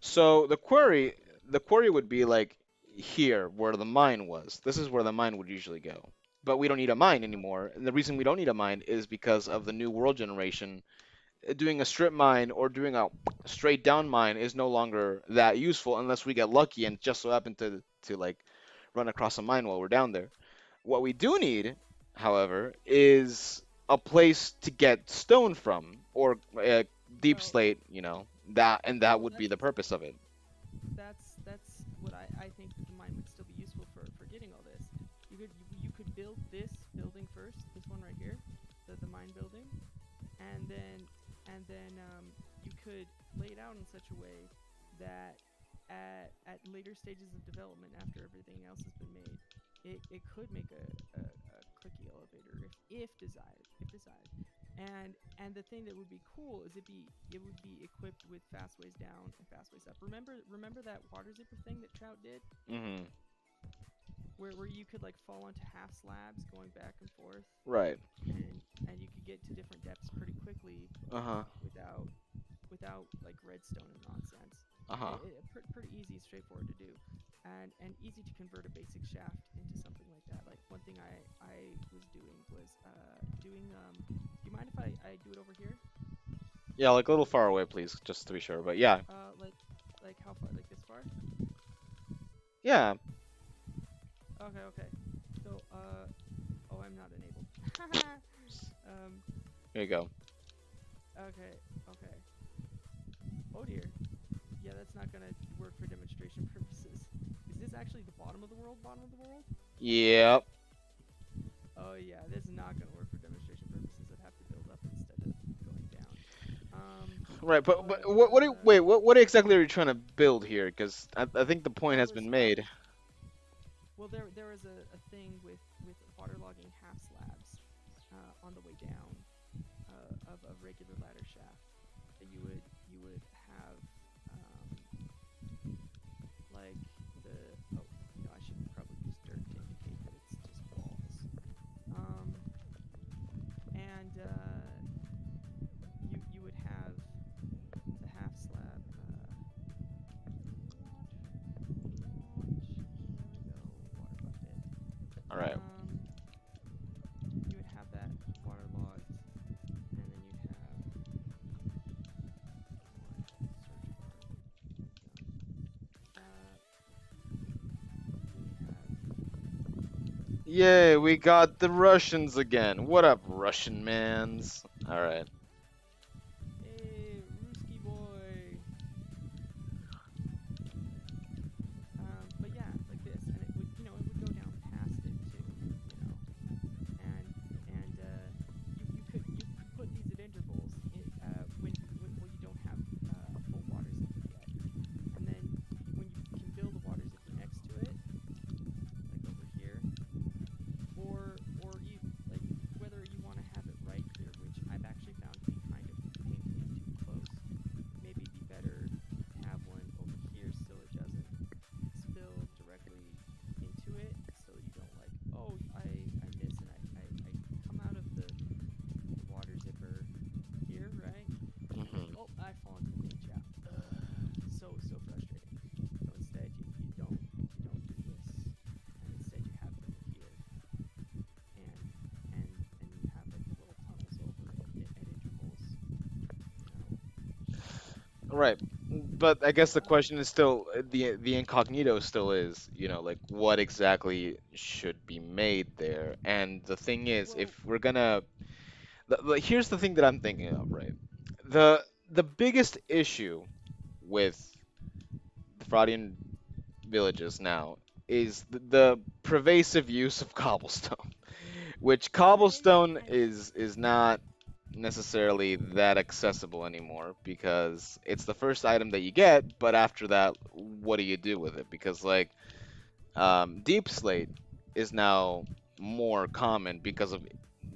So the quarry would be like here where the mine was. This is where the mine would usually go. But we don't need a mine Oh, anymore. And the reason we don't need a mine is because of the new world generation. Doing a strip mine or doing a straight down mine is no longer that useful unless we get lucky and just so happen to like run across a mine while we're down there. What we do need, however, is a place to get stone from or deep well, slate, that well, would be the purpose of it. that's what I think that the mine would still be useful for getting all this. You could build this building first, this one right here, the mine building, and then you could lay it out in such a way that at later stages of development, after everything else has been made, it could make a clicky elevator if desired, and the thing that would be cool is it would be equipped with fast ways down and fast ways up. Remember that water zipper thing that Trout did, Hmm. where you could like fall onto half slabs going back and forth, Right. and you could get to different depths pretty quickly Uh-huh. without like redstone and nonsense. Uh-huh. Pretty easy, straightforward to do, and easy to convert a basic shaft into something like that. Like one thing I was doing was doing. Do you mind if I do it over here? Yeah, like a little far away, please, just to be sure. But yeah. Like how far? Like this far? Yeah. Okay, okay. So oh, I'm not enabled. um, Here you go. okay, okay. Oh dear. Yeah, that's not gonna work for demonstration purposes. Is this actually the bottom of the world? Bottom of the world? Yep. Oh yeah, this is not gonna work for demonstration purposes. I'd have to build up instead of going down. Right, but But what exactly are you trying to build here? Because I think the point there has was been made. there was a thing with waterlogging half slabs on the way down of a regular ladder shaft that you would have like the I should probably use dirt to indicate that it's just walls. Um, and you would have the half slab. Yay, we got the Russians again. What up, Russian mans? Alright. Hey, Ruski boy. But yeah, like this, and it would, it would go down past it too, and you could put these at intervals when you don't have a full water zipper yet, and then when you can build a water zipper next to it, like over here, or you like whether you want to have it right here, which I've actually found to be kind of painfully too close. Maybe it'd be better to have one over here so it doesn't spill directly into it, so you don't like, oh, I miss and I come out of the water zipper here, right? And then, Hmm. oh, I fall into the main shaft. So frustrating. So instead you don't do this, and instead you have it over here, and and you have like the little tunnels over it at intervals, you know. Right. But I guess the But question is still the incognito still is, like what exactly should be made there. And the thing is, if well, we're gonna here's the thing that I'm thinking of, right? The biggest issue with the Fraughtian villages now is the pervasive use of cobblestone, which cobblestone is not necessarily that accessible anymore because it's the first item that you get, but after that, what do you do with it? Because like deep slate is now more common because of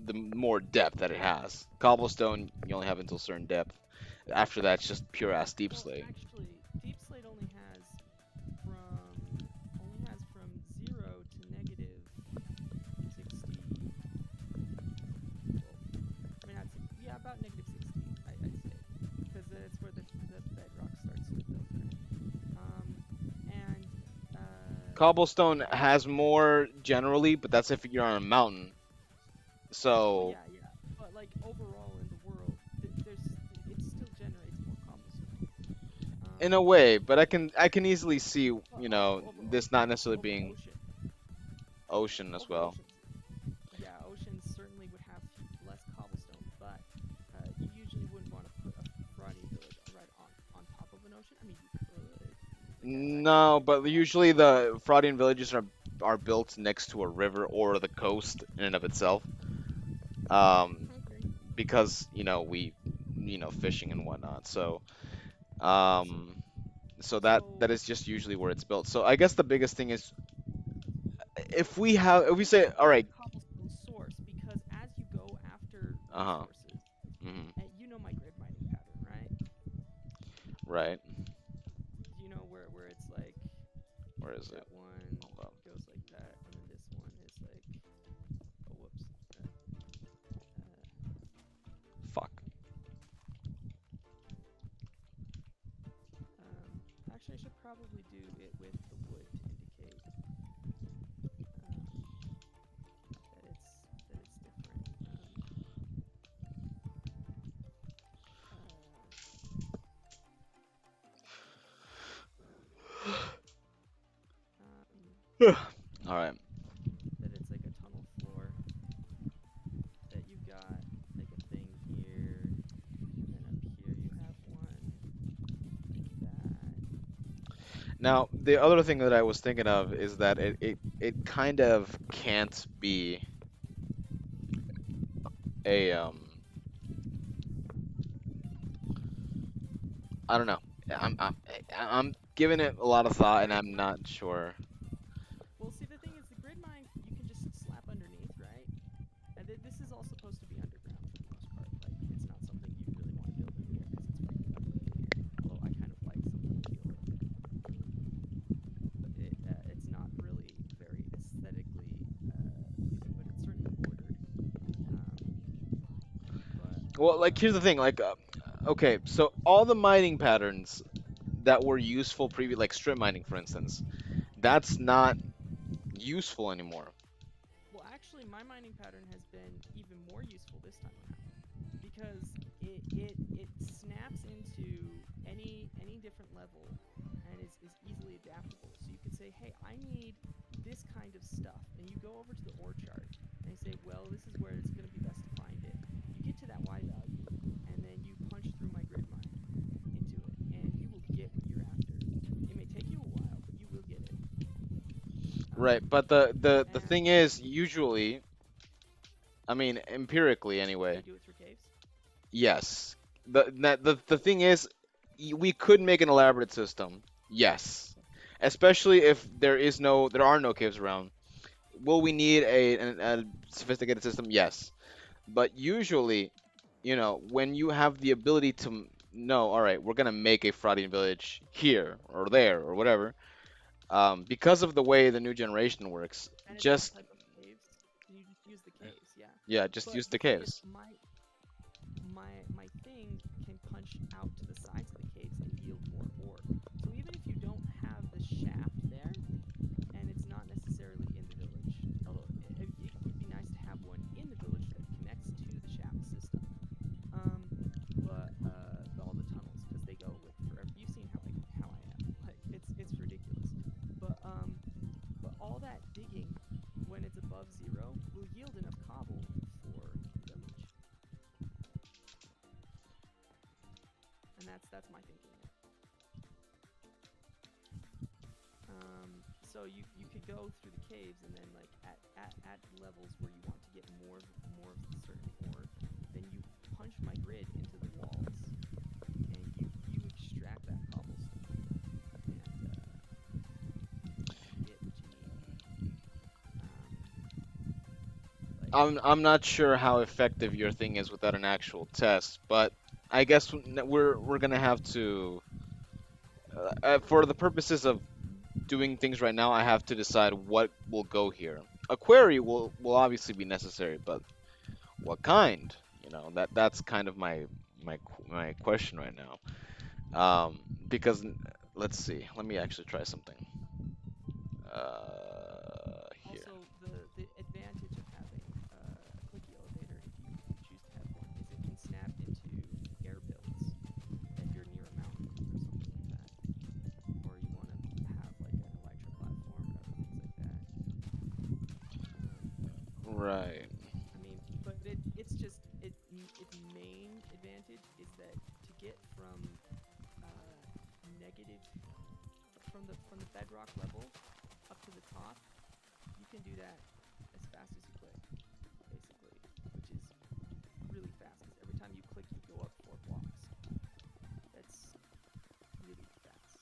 the more depth that it has. Cobblestone you only have until certain depth. After that, it's just pure ass deep well, slate. actually, Deep Slate only has from 0 to negative 60. Well, I mean, yeah, about negative 60, I'd say, because that's where the bedrock starts to filter in. And Cobblestone cobble. has more generally, but that's if you're on a mountain. Well, So, yeah, yeah, but like overall in the world, it still generates more cobblestone. in a Um, way, but I can easily see, but over this not necessarily over being ocean, ocean as over well. oceans, yeah, oceans certainly would have less cobblestone, but you usually wouldn't want to put a Fraudian village right on top of an ocean. I mean, you could, like that could No, be but fun. usually the Fraudian villages are built next to a river or the coast in and of itself. Um, Okay. because we fishing and whatnot. So Um, so that so is just usually where it's built. So I guess the biggest thing is if we it's say, a all right, different cobblestone source because as you go after uh-huh, resources, hmm, and you know my grid mining pattern, right? right, You know where it's like where is it? that one Hold up. goes like that, and then this one is like, oh whoops, uh, Fuck. actually I should probably do it with the wood to indicate um, that it's different. Uh, um, All right. that it's like a tunnel floor, that you've got like a thing here, and then up here you have one like that. Now, the other thing that I was thinking of is that it kind of can't be a. I don't know. I'm giving it a lot of thought, and Right. I'm not sure. Well, see, the thing is, the grid mine you can just slap underneath, right? And this is all supposed to be underground for the most part. Like, it's not something you really want to build in the air because it's freaking ugly in here. Although I kind of like some of the feel of it, it's not really very aesthetically pleasing, but it's certainly ordered. Um, but Well, like here's the thing. Like, okay, so all the mining patterns that were useful previous, like strip mining, for instance, that's not useful anymore. well, actually, my mining pattern has been even more useful this time around because it snaps into any different level and is easily adaptable. So you could say, hey, I need this kind of stuff, and you go over to the ore chart and you say, well, this is where it's going to be best to find it. You get to that Y value, and then you punch through my grid mine into it, and you will get what you're after. It may take you a while, but you will get it. Right, but the And thing is, usually, I mean, empirically they anyway, do it through caves. yes. The thing is, we could make an elaborate system. Yes. Especially if there are no caves around. Will we need a sophisticated system? Yes. But usually, when you have the ability to know, all right, we're gonna make a Fraughtian village here or there or whatever, because of the way the new generation works, And it's some just type of caves. You just use the caves, yeah. yeah, just But use the the thing is, caves. my thing can punch out to the sides of the caves and yield more ore. So even if you don't have the shaft there, and it's not necessarily in the village, although it would be nice to have one in the village that connects to the shaft system. But all the tunnels, because they go like forever. You've seen how I am. Like it's ridiculous. But all that digging, when it's above 0, will yield enough cobble for the village. And that's my thinking there. So you could go through the caves, and then like at levels where you want to get more of the certain ore, then you punch my grid into the walls, and you extract that cobblestone, and you get what you need. I'm not sure how effective your thing is without an actual test, but I guess we're gonna have to, for the purposes of doing things right now, I have to decide what will go here. A query will obviously be necessary, but what kind? That's kind of my question right now. Because let's see, let me actually try something. Here. Also, the advantage of having a clicky elevator, if you choose to have one, is it can snap into air builds if you're near a mountain or something like that, or you want to have like an elytra platform or other things like that. Right. I mean, but it's just its main advantage is that to get from negative from the bedrock level up to the top, you can do that as fast as you click, basically, which is really fast because every time you click, you go up 4 blocks. That's really fast.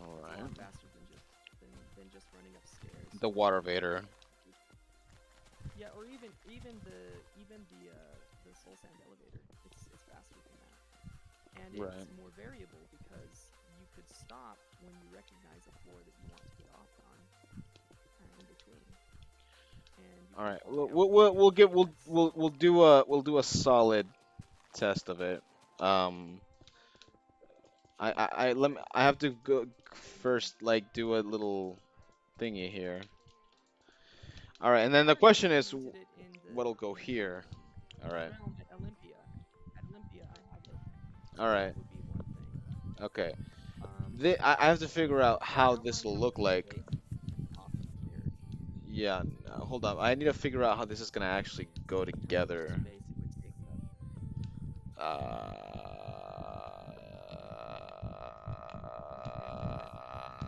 All It's a right. lot faster than just running upstairs. The water vader. Yeah, or even the soul sand elevator. It's faster than that, and Right. it's more variable because you could stop when you recognize a floor that you want to get off on, in between. And you All can right. farm out We'll really get fast. we'll do a solid test of it. I have to go first, like do a little thingy here. All right, and then the Or you question could is, visit it what'll go here? All the right. realm at Olympia. At Olympia, I have it, All so that right. would be one thing. Okay. Um, I have to figure out yeah, I how don't this mind will coming look to the like. cave. Awesome here. Yeah, no, hold on. I need to figure out how this is gonna actually go See how much together. space it would take up. Yeah,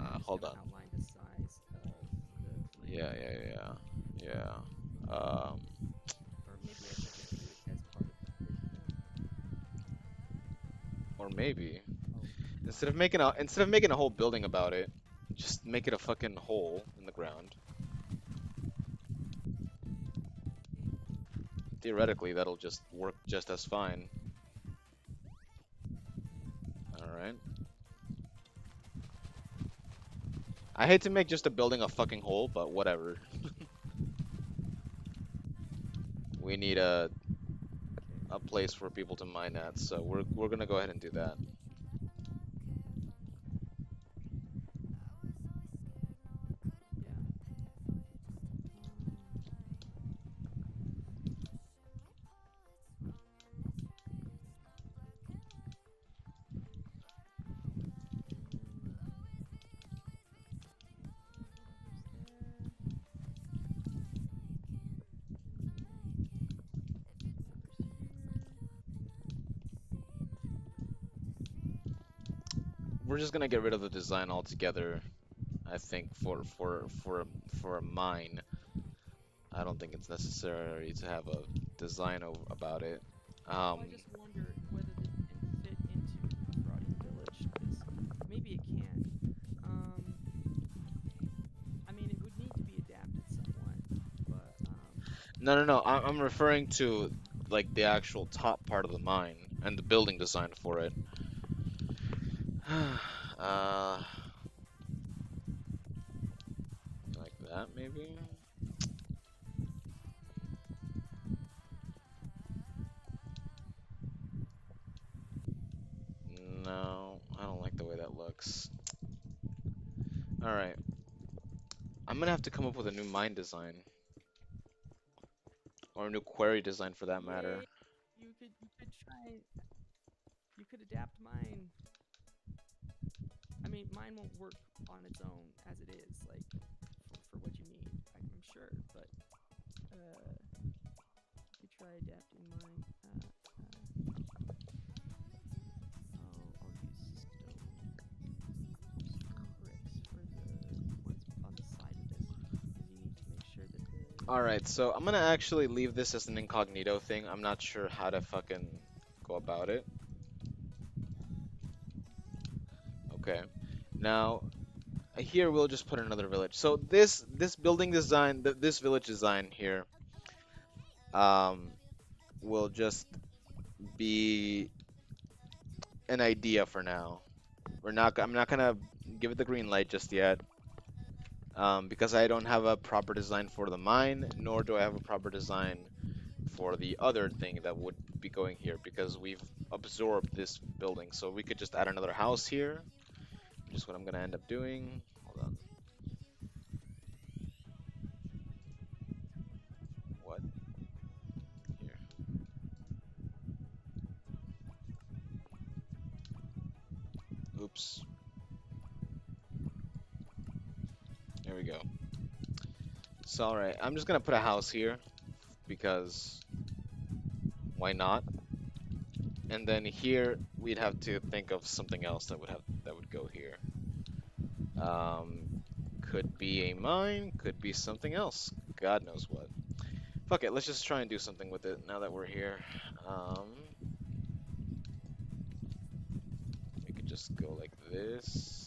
you just Hold haven't on. outlined the size of the Yeah, plant. yeah, yeah, yeah. Or maybe I should just do it as part of the grid then. Or maybe Oh, instead of making a whole building about it, just make it a fucking hole in the ground. Theoretically, that'll just work just as fine. All right. I hate to make just a building a fucking hole, but whatever. We need okay. a place for people to mine at, so we're gonna go ahead and do that. Yeah. Um, we're just gonna get rid of the design altogether. I think for a mine, I don't think it's necessary to have a design about it. Well, I just wonder whether this can fit into a Fraughtian village, because maybe it can. Um, I mean, it would need to be adapted somewhat, but No, no, no. I'm referring to like the actual top part of the mine and the building design for it. uh, like that maybe. No, I don't like the way that looks. All right, I'm gonna have to come up with a new mine design or a new quarry design for that matter. yay, you could try, you could adapt mine. I mean, mine won't work on its own as it is, like for what you need. I'm sure, but you could try adapting mine. I'll use stone bricks for the ones on the side of this, because you need to make sure that the All right, so I'm gonna actually leave this as an incognito thing. I'm not sure how to fucking go about it. Okay, now here we'll just put another village. So this building design, this village design here, um, will just be an idea for now. I'm not gonna give it the green light just yet, because I don't have a proper design for the mine, nor do I have a proper design for the other thing that would be going here, because we've absorbed this building. So we could just add another house here, which is what I'm gonna end up doing. Hold on. What? Here. Oops. There we go. So, alright, I'm just gonna put a house here because why not? And then here we'd have to think of something else that would go here. Could be a mine, could be something else. God knows what. Fuck it, let's just try and do something with it now that we're here. We could just go like this.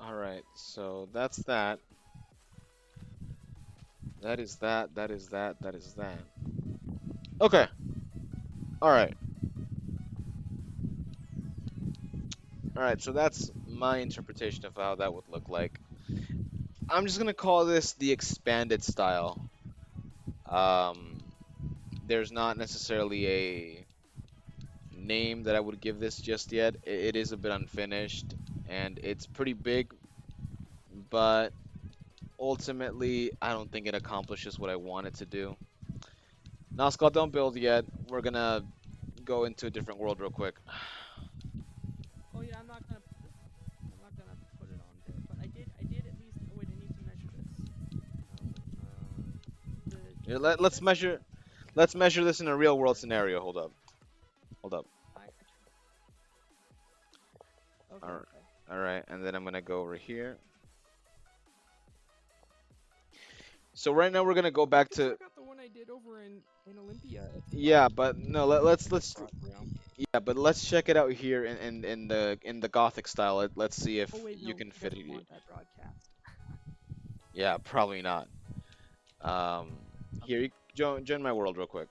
Alright, so that's that. That is that, that is that, that is that. Okay, alright. Alright, so that's my interpretation of how that would look like. I'm just gonna call this the expanded style. Um, there's not necessarily a name that I would give this just yet. It is a bit unfinished, and it's pretty big, but ultimately, I don't think it accomplishes what I want it to do. Now, Scott, don't build yet. We're gonna go into a different world real quick. oh yeah, I'm not gonna put it on there, but I did at least. Oh wait, I need to measure this. Here, The let's best measure. Let's measure this in a real world scenario. Hold up. Hold up. okay, All right. okay. All right, and then I'm gonna go over here. So right now we're gonna go back to. Check out the one I did over in Olympia. It's Yeah, but no. Let's. Fraught realm. Yeah, but let's check it out here in the Gothic style. Let's see if Oh wait, you no, can he fit doesn't it. want that broadcast. Yeah, probably not. Um, here, Okay. join my world real quick.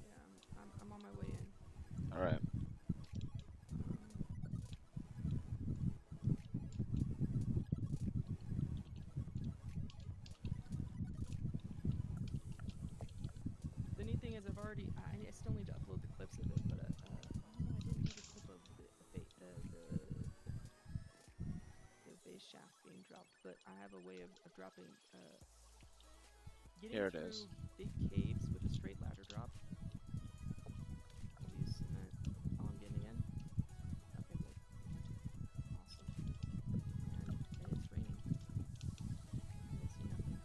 Yeah, I'm on my way in. All right. Um, the neat thing is I still need to upload the clips of it, but being dropped, but I have a way of dropping, getting Here it through is. big caves with a straight ladder drop. I'll use cement. Oh, I'm getting again. Okay, good. Awesome. And it's raining. I see nothing.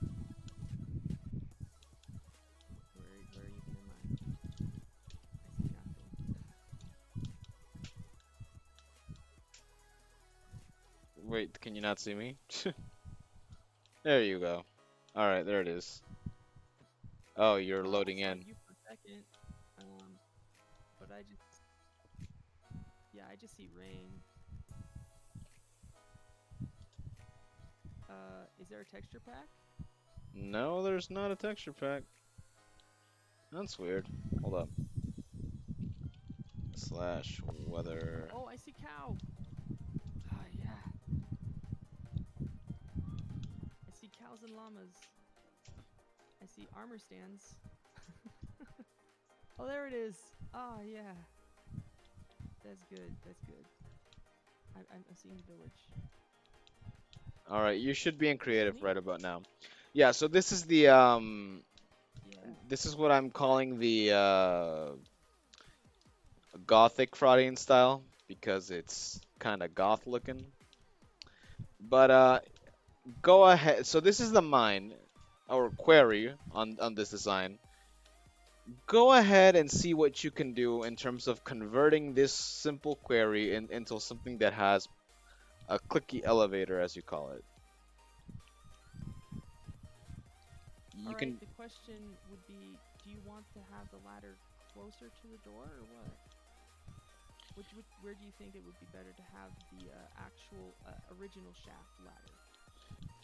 Where even am I? I see nothing. Wait, can you not see me? There you go. All right, there it is. Oh, you're Well, I loading saw in. you for a second, um, but yeah, I just see rain. Is there a texture pack? No, there's not a texture pack. That's weird. Hold up. Slash weather. Oh, I see cow. Ah, yeah. I see cows and llamas. I see armor stands. Oh, there it is. Ah, yeah. That's good. That's good. I'm seeing the village. All right, you should be in This is creative neat. right about now. Yeah, so this is the Yeah. this is what I'm calling the gothic Fraughtian style because it's kind of goth looking. But go ahead. So this is the mine or query on this design. Go ahead and see what you can do in terms of converting this simple query into something that has a clicky elevator, as you call it. All You right. can The question would be, do you want to have the ladder closer to the door or what? Where do you think it would be better to have the actual original shaft ladder?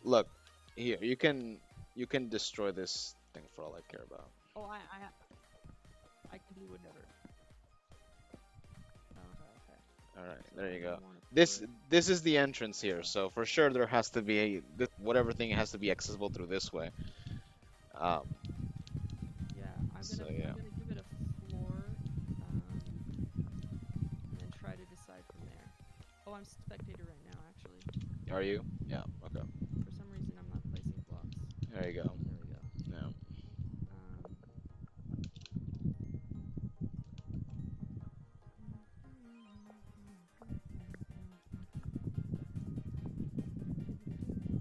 look here. You can destroy this thing for all I care about. Oh, I can do whatever. Oh, okay. All right, So there you go. I want to This put. this is the entrance here, so for sure there has to be whatever thing has to be accessible through this way. Um, Yeah, so yeah. I'm gonna give it a floor, and then try to decide from there. Oh, I'm spectator right now, actually. Are you? Yeah. Okay. For some reason, I'm not placing blocks. There you go. There we go. Yeah. Um,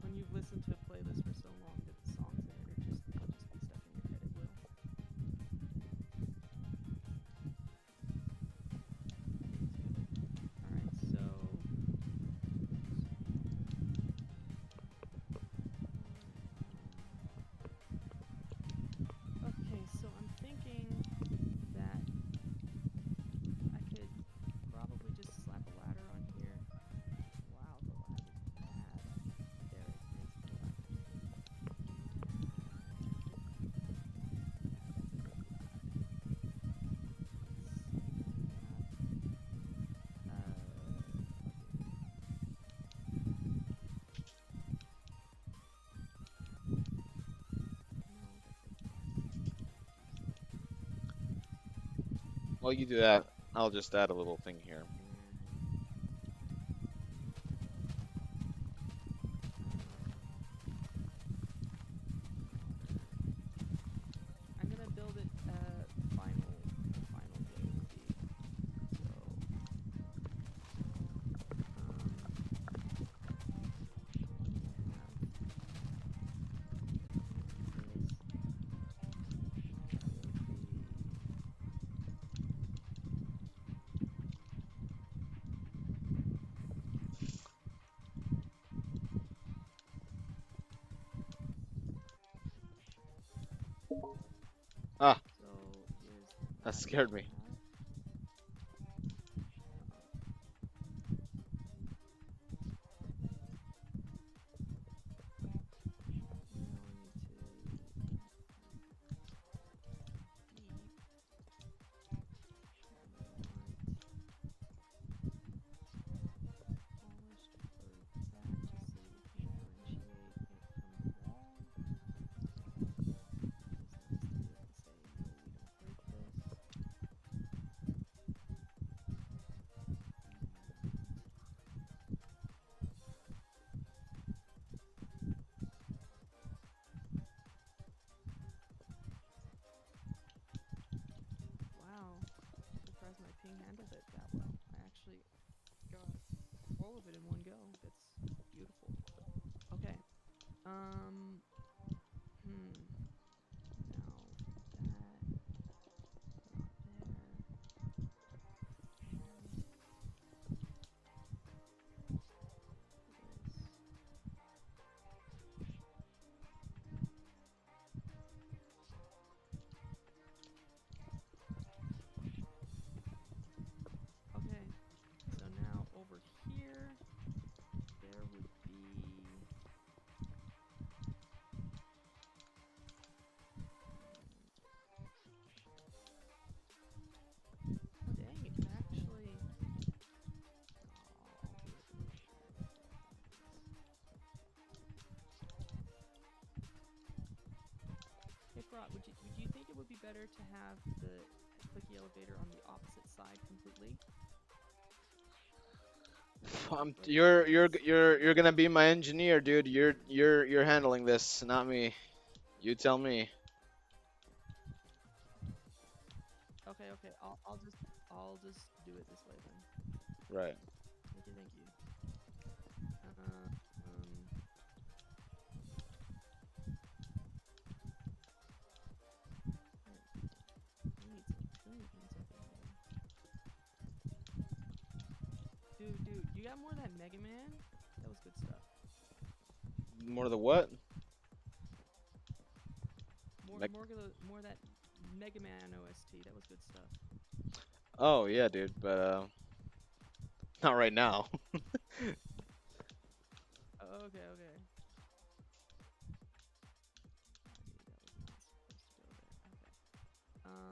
when you've listened to a playlist for so long that the songs in it are just they'll just be stuck in your head. It will. All right, so. Okay, so I'm thinking that I could probably just slap a ladder on here. Wow, the lag is bad. There it is, the lag. Yeah, that's a bit lag. No, that's it. While you do that, I'll just add a little thing here. I'm gonna build it final way would be so Ah, so here's the that ladder scared that I me. have. Now I need to keep and I want polished for that just so you can differentiate it from the wall. It's nice to be able to say, no, we don't break this. all of it in one go. That's beautiful. Okay. Now that not there. And this. Okay. So now over here, there would be. Oh dang! It could actually. I'll do it the way that I guess. Hey Fraught, would you think it would be better to have the clicky elevator on the opposite side completely? Like You're gonna be my engineer, dude. You're handling this, not me. You tell me. Okay, okay. I'll just do it this way then. Right. Thank you, thank you. Um, we need something here. Dude, you got more of that Mega Man? That was good stuff. More of the what? More of that Mega Man OST. That was good stuff. Oh yeah, dude, but not right now. Okay, okay. That was not supposed to go there.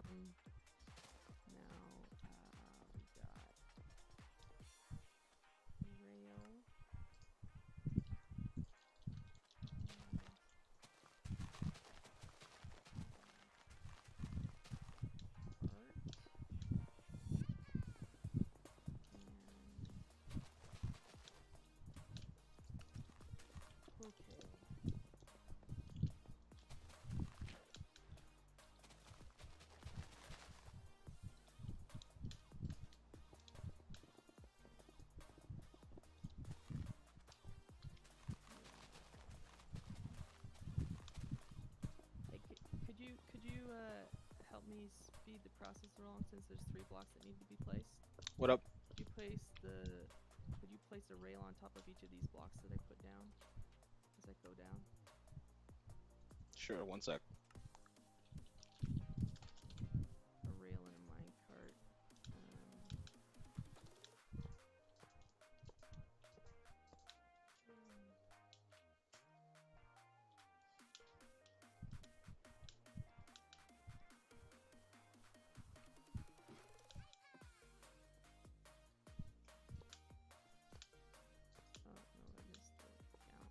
Okay. Now we got rail. Art. And okay. Hey, could you help me speed the process along since there's 3 blocks that need to be placed? What up? Could you place a rail on top of each of these blocks that I put down as I go down? Sure, one sec. A rail and a minecart. Oh no, I missed the count.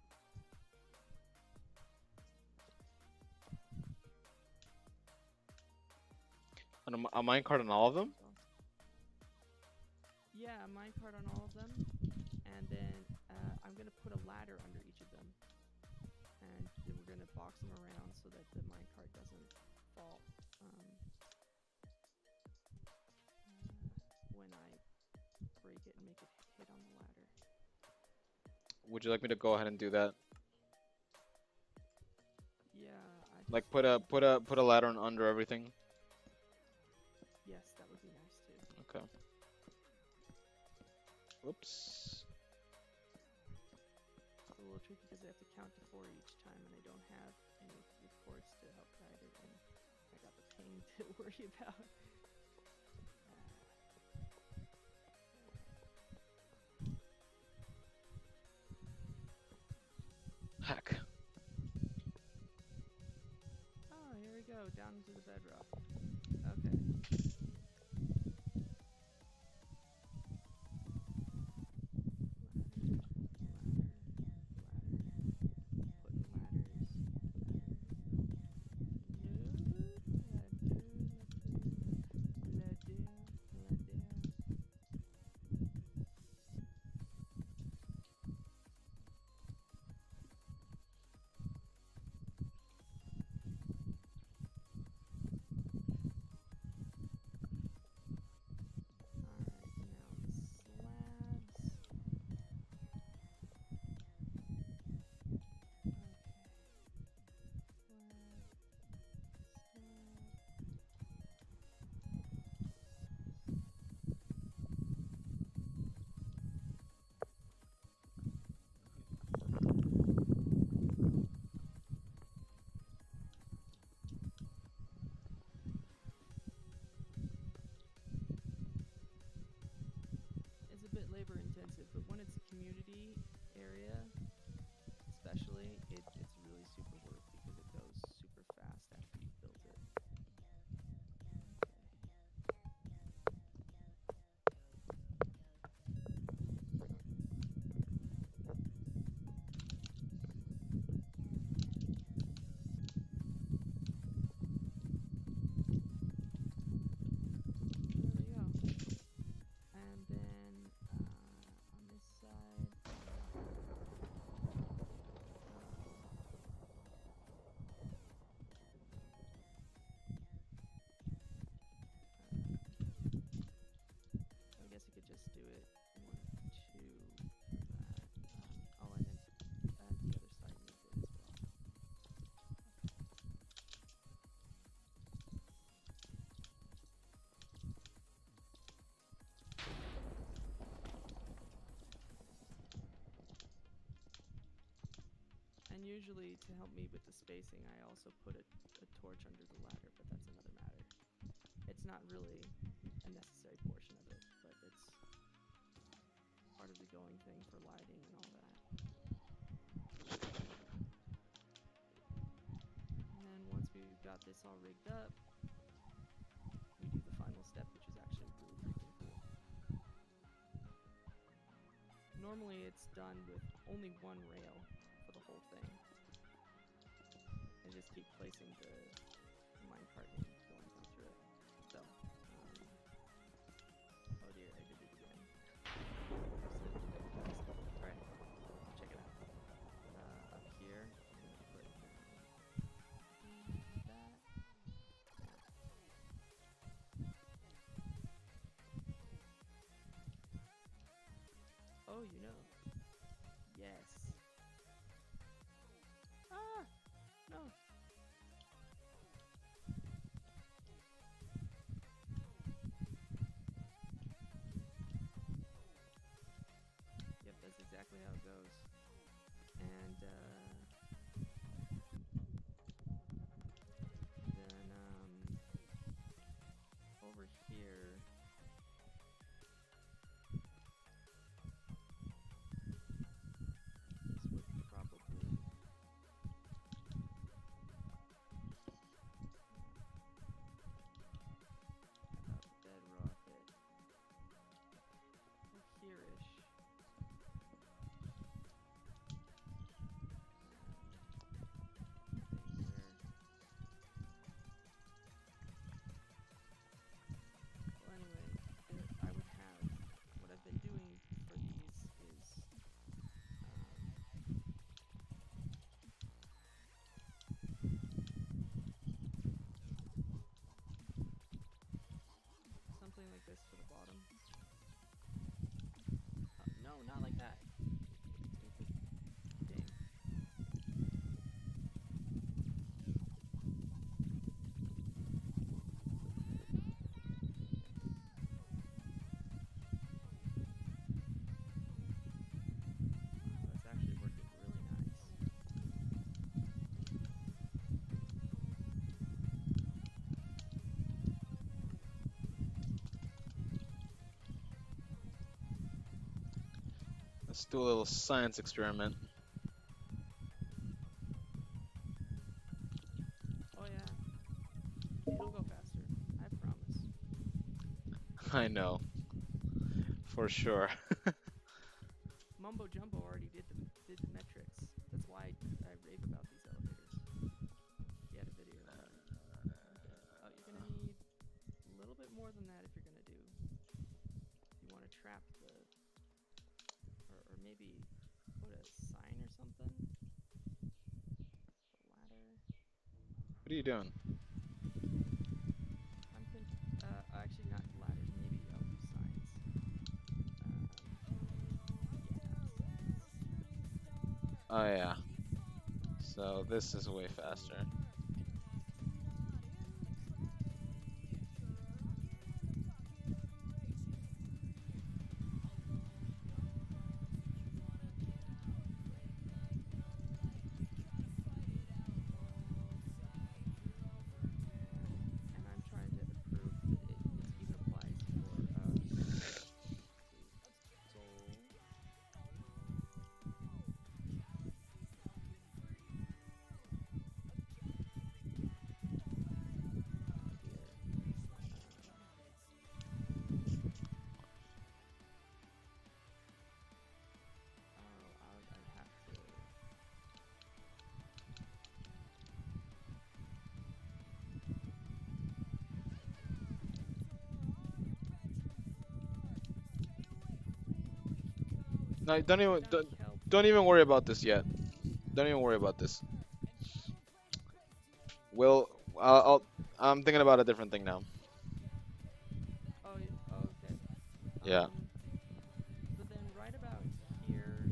And a minecart on all of them? Yeah, a minecart on all of them, and then I'm gonna put a ladder under each of them, and then we're gonna box them around so that the minecart doesn't fall when I break it and make it hit on the ladder. Would you like me to go ahead and do that? Yeah, Like put a ladder on under everything? yes, that would be nice too. Okay. Whoops. It's a little tricky because I have to count to 4 each time, and I don't have any reports to help guide it, and I got the ping to worry about. Heck. Oh, here we go, down into the bedrock. Okay. windy area, especially, it's really super work because it goes super fast after you've built it. There we go. And then on this side, I guess you could just do it 1, 2 for that. Oh, and then the other side needs it as well. And usually, to help me with the spacing, I also put a torch under the ladder, but that's another matter. It's not really a necessary portion of it, but it's part of the going thing for lighting and all that. And then once we've got this all rigged up, we do the final step, which is actually really freaking cool. Normally it's done with only one rail for the whole thing. And just keep placing the minecart and going through it. So, oh dear, I did it again. Alright, check it out. Up here, I'm gonna put that. Oh, you know. Yes. Ah! No. Yep, that's exactly how it goes. And then over here, this would probably about bedrock it here-ish. Well, anyway, I would have, what I've been doing for these is something like this for the bottom. No, not like that. Stupid game. That's actually working really nice. Let's do a little science experiment. Oh yeah, it'll go faster. I promise. I know. For sure. Mumbo Jumbo already did the metrics. That's why I rave about these elevators. He had a video on it. Oh, you're gonna need a little bit more than that if you're gonna do. You want to trap the, or maybe put a sign or something. A ladder. What are you doing? Actually not ladders. Maybe I'll do signs. Oh yeah. So this is way faster. And I'm trying to prove that it even applies for soul. No, Organic help. don't even worry about this yet. Don't even worry about this. Well, I'm thinking about a different thing now. Oh, oh, okay. Yeah. But then right about here,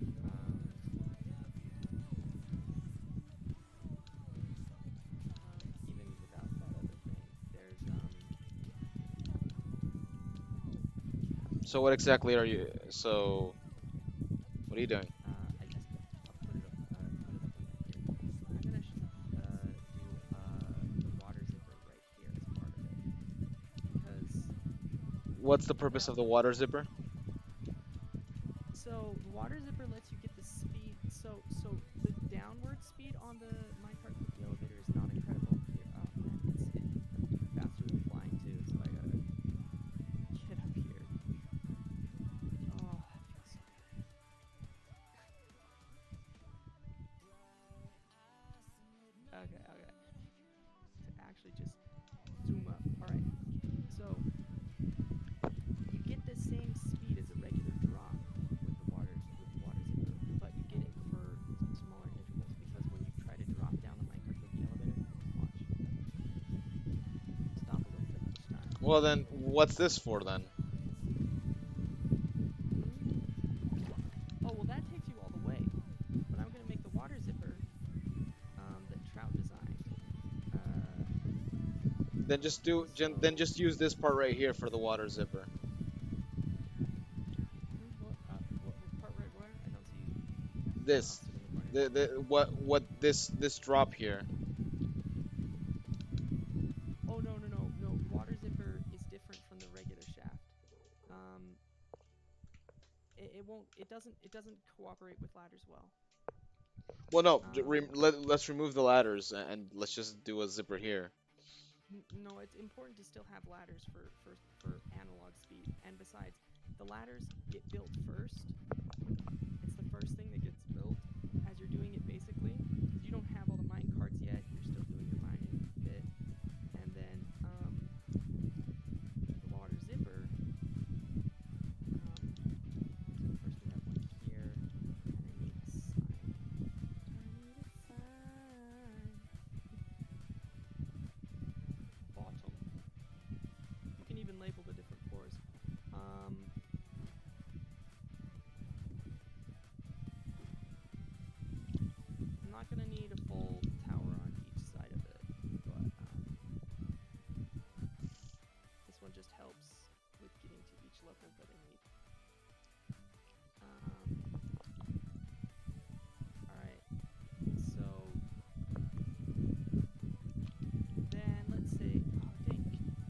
even without that other thing, there's So what exactly are you? So what are you doing? I'll put it up on here. I'm gonna do the water zipper right here as part of it because What's the remember purpose how of the water zipper? so the water zipper lets you get the speed. So the downward speed on the minecart with the elevator is not incredible. Here, oh man, it's faster than flying too. So I gotta get up here. Oh, that feels so good. Okay, okay. To actually just zoom up. All right. So you get the same speed as a regular drop with the water zipper, but you get it for smaller intervals because when you try to drop down the minecart with the elevator, watch. Stop a little bit each time. Well then, what's this for then? Oh well, that takes you all the way. But I'm gonna make the water zipper that Trout designed. Then just use this part right here for the water zipper. What part right where? I don't see you. This, Sit in the corner. what this drop here. Oh no. Water zipper is different from the regular shaft. Um, it doesn't cooperate with ladders well. Well, no, Um, let's remove the ladders and let's just do a zipper here. no, it's important to still have ladders for analog speed. And besides, the ladders get built first. It's the first thing that gets built as you're doing it basically, because you don't have all the mine carts yet. You're still doing your mining bit, and then the water zipper. So first we have one here, and I need a sign. Bottom. You can even label the different floors. I'm not gonna need a full tower on each side of it, but this one just helps with getting to each level that I need. Alright, so then let's say, oh dang,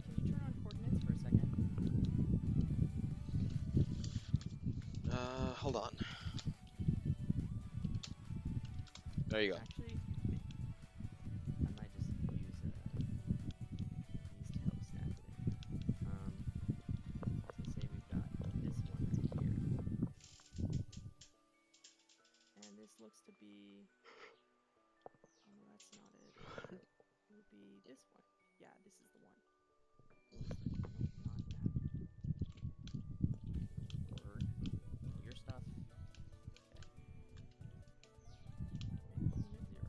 can you turn on coordinates for a second? Hold on. There you go. Actually, I might just use these to help snap it in. So say we've got this one right here, and this looks to be, oh no, that's not it. It would be this one. Yeah, this is the one. It looks like, nope, not that. Word. Oh, your stuff. Okay. And coordinate 0.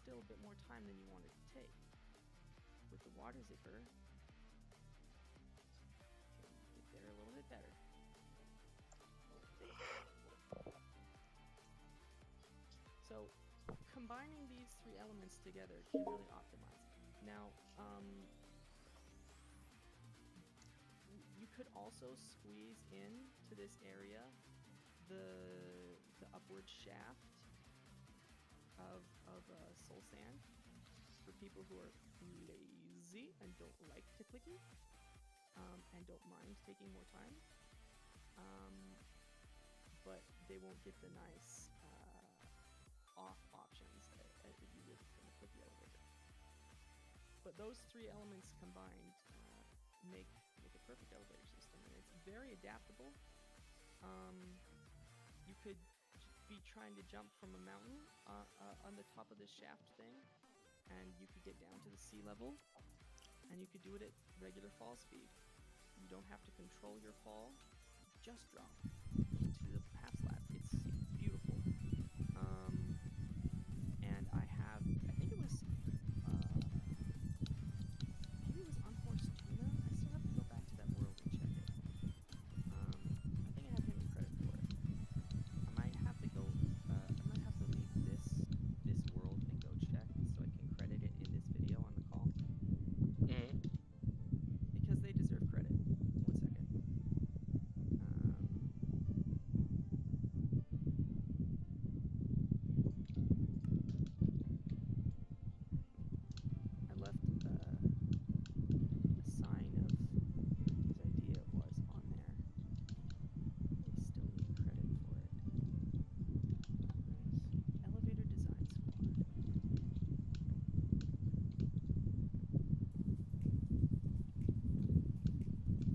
still a bit more time than you want it to take. With the water zipper, get there a little bit better. So combining these three elements together can really optimize. Now, you could also squeeze in to this area the upward shaft of soul sand for people who are lazy and don't like to clicky and don't mind taking more time, but they won't get the nice off options that you would from a clicky elevator. But those three elements combined make a perfect elevator system, and it's very adaptable. You could be trying to jump from a mountain on the top of this shaft thing, and you could get down to the sea level, and you could do it at regular fall speed. You don't have to control your fall. Just drop to the half slab. It's beautiful. And I think it was maybe it was Unhorsed Tuna. I still have to go back to that world and check it. I think I have him in credit for it. I might have to go. I might have to leave this world and go check so I can credit it in this video on the call. Because they deserve credit. 1 second. I left a sign of whose idea it was on there. They still need credit for it. Elevator Design Squad.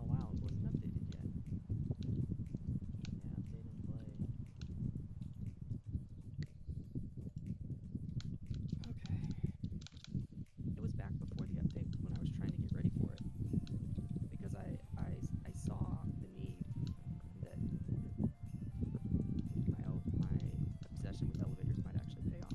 Oh wow, it wasn't updated yet. Yeah, update and play. Okay. It was back before the update when I was trying to get ready for it. Because I saw the need that my obsession with elevators might actually pay off.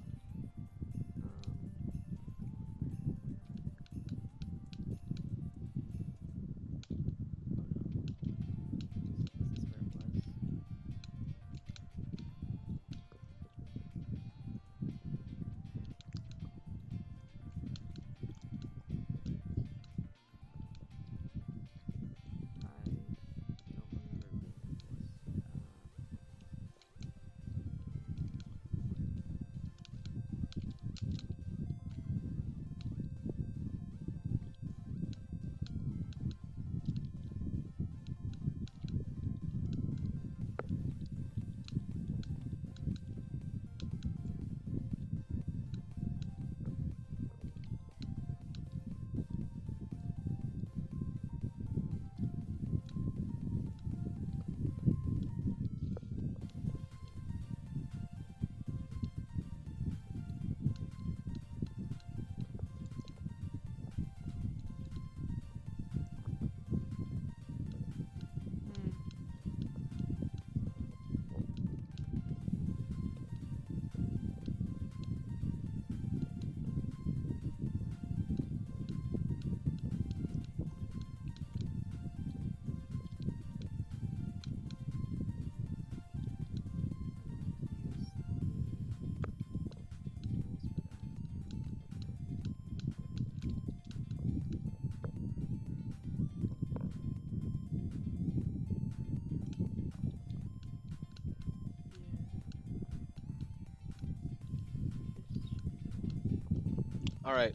All right.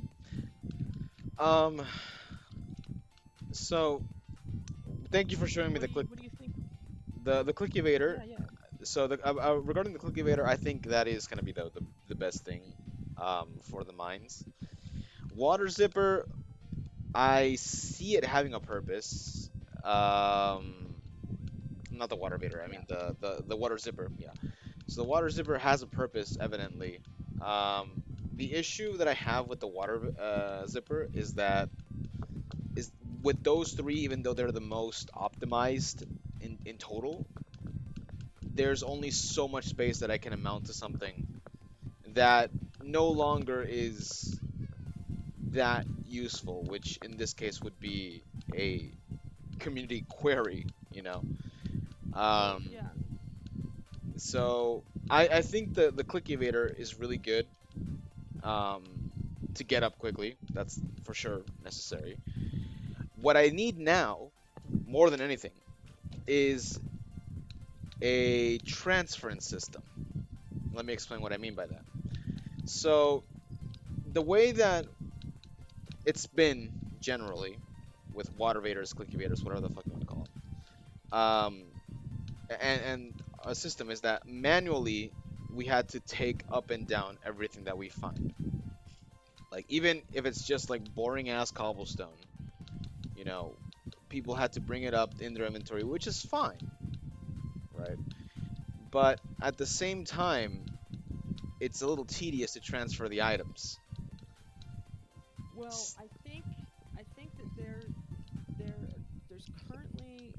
So thank you for showing me the click What do you think? the Clickuvator. Yeah. So regarding the Clickuvator, I think that is gonna be the best thing for the mines. Water zipper, I see it having a purpose. Not the water vader. I mean the water zipper. Yeah. So the water zipper has a purpose, evidently. The issue that I have with the water zipper is that with those three, even though they're the most optimized in total, there's only so much space that I can amount to something that no longer is that useful, which in this case would be a community query, you know. Oh Um, yeah. so I think the click evader is really good um, to get up quickly. That's for sure necessary. What I need now, more than anything, is a transference system. Let me explain what I mean by that. So the way that it's been generally with water vaders, click evaders, whatever the fuck you want to call them, and a system is that manually we had to take up and down everything that we find. Like even if it's just like boring ass cobblestone, you know, people had to bring it up in their inventory, which is fine, right? But at the same time, it's a little tedious to transfer the items. Well, I think that there's currently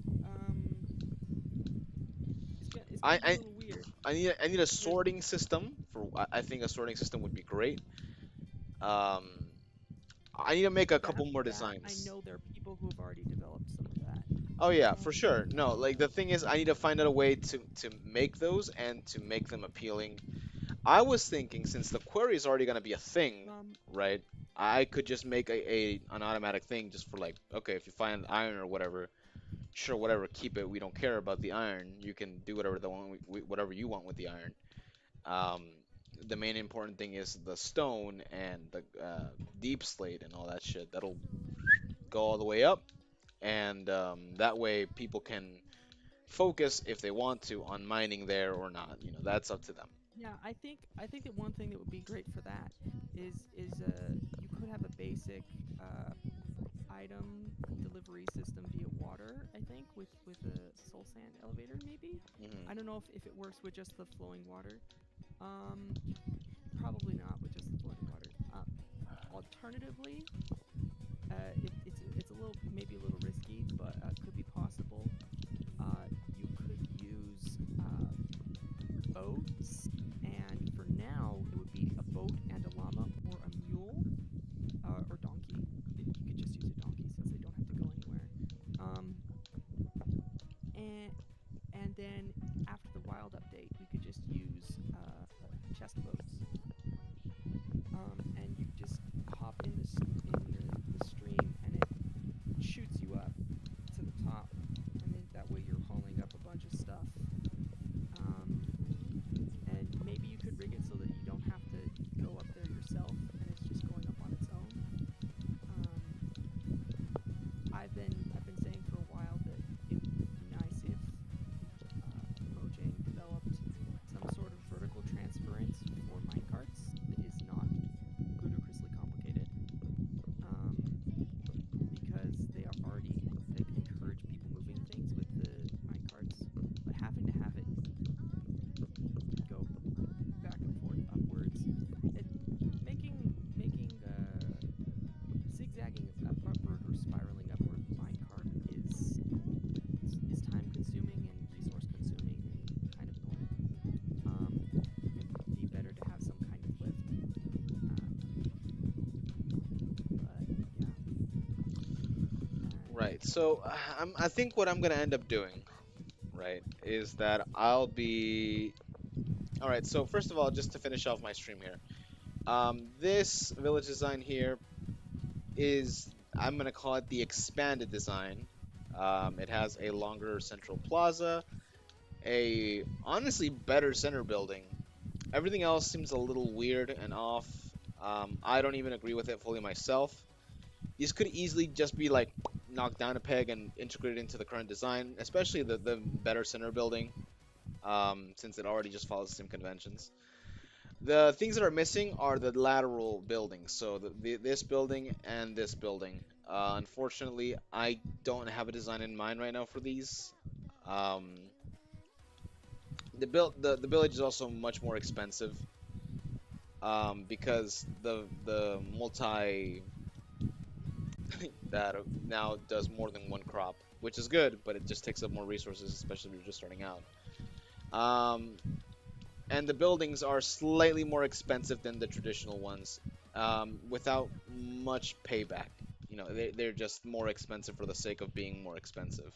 it's I, gonna be a I little weird. I need a There's sorting system for. I think a sorting system would be great. Um, I need to make a couple more that. I designs. know there are people who have already developed some of that. Oh yeah, for Um, sure. No, like the thing is, I need to find out a way to make those and to make them appealing. I was thinking since the query is already gonna be a thing, um, right? I could just make a an automatic thing just for like, okay, if you find iron or whatever, sure, whatever, keep it. We don't care about the iron. You can do whatever whatever you want with the iron. Um, the main important thing is the stone and the deep slate and all that shit. That'll go all the way up, and that way people can focus if they want to on mining there or not. You know, that's up to them. yeah, I think that one thing that would be great for that is you could have a basic uh, item delivery system via water. I think with a soul sand elevator maybe. I don't Hmm. know if it works with just the flowing water. Um, Probably not with just the flowing water. Alternatively, it's a little maybe a little risky, but could be possible. You could use boats, and for now it would be a boat and a llama or a mule or donkey. You could just use a donkey since they don't have to go anywhere. Um, and and then after the wild update, we could just use chest boats. And you just hop in the stream, and it shoots you up to the top, and then that way you're hauling up a bunch of stuff. Um, and maybe you could rig it so that you don't have to go up there yourself, and it's just going up on its own. Um, I've been saying for a while that it would be nice if Mojang developed some sort of vertical transference for minecarts that is not ludicrously complicated. Um, because they are already like, encourage people moving things with the minecarts, but having to have it go back and forth upwards, it making zigzagging upward or spiraling upward minecart is time consuming and resource consuming and kind of annoying. It'd be better to have some kind of lift. But yeah, and Right. So I think what I'm gonna end up doing, right, is that I'll be. All right. So first of all, just to finish off my stream here, this village design here is I'm gonna call it the expanded design. It has a longer central plaza, a honestly better center building. Everything else seems a little weird and off. I don't even agree with it fully myself. These could easily just be like knocked down a peg and integrated into the current design, especially the better center building, since it already just follows the same conventions. The things that are missing are the lateral buildings, so this building and this building. Unfortunately, I don't have a design in mind right now for these. Um, the village is also much more expensive because the multi that now does more than one crop, which is good, but it just takes up more resources, especially if you're just starting out. Um, and the buildings are slightly more expensive than the traditional ones, without much payback. You know, they're just more expensive for the sake of being more expensive.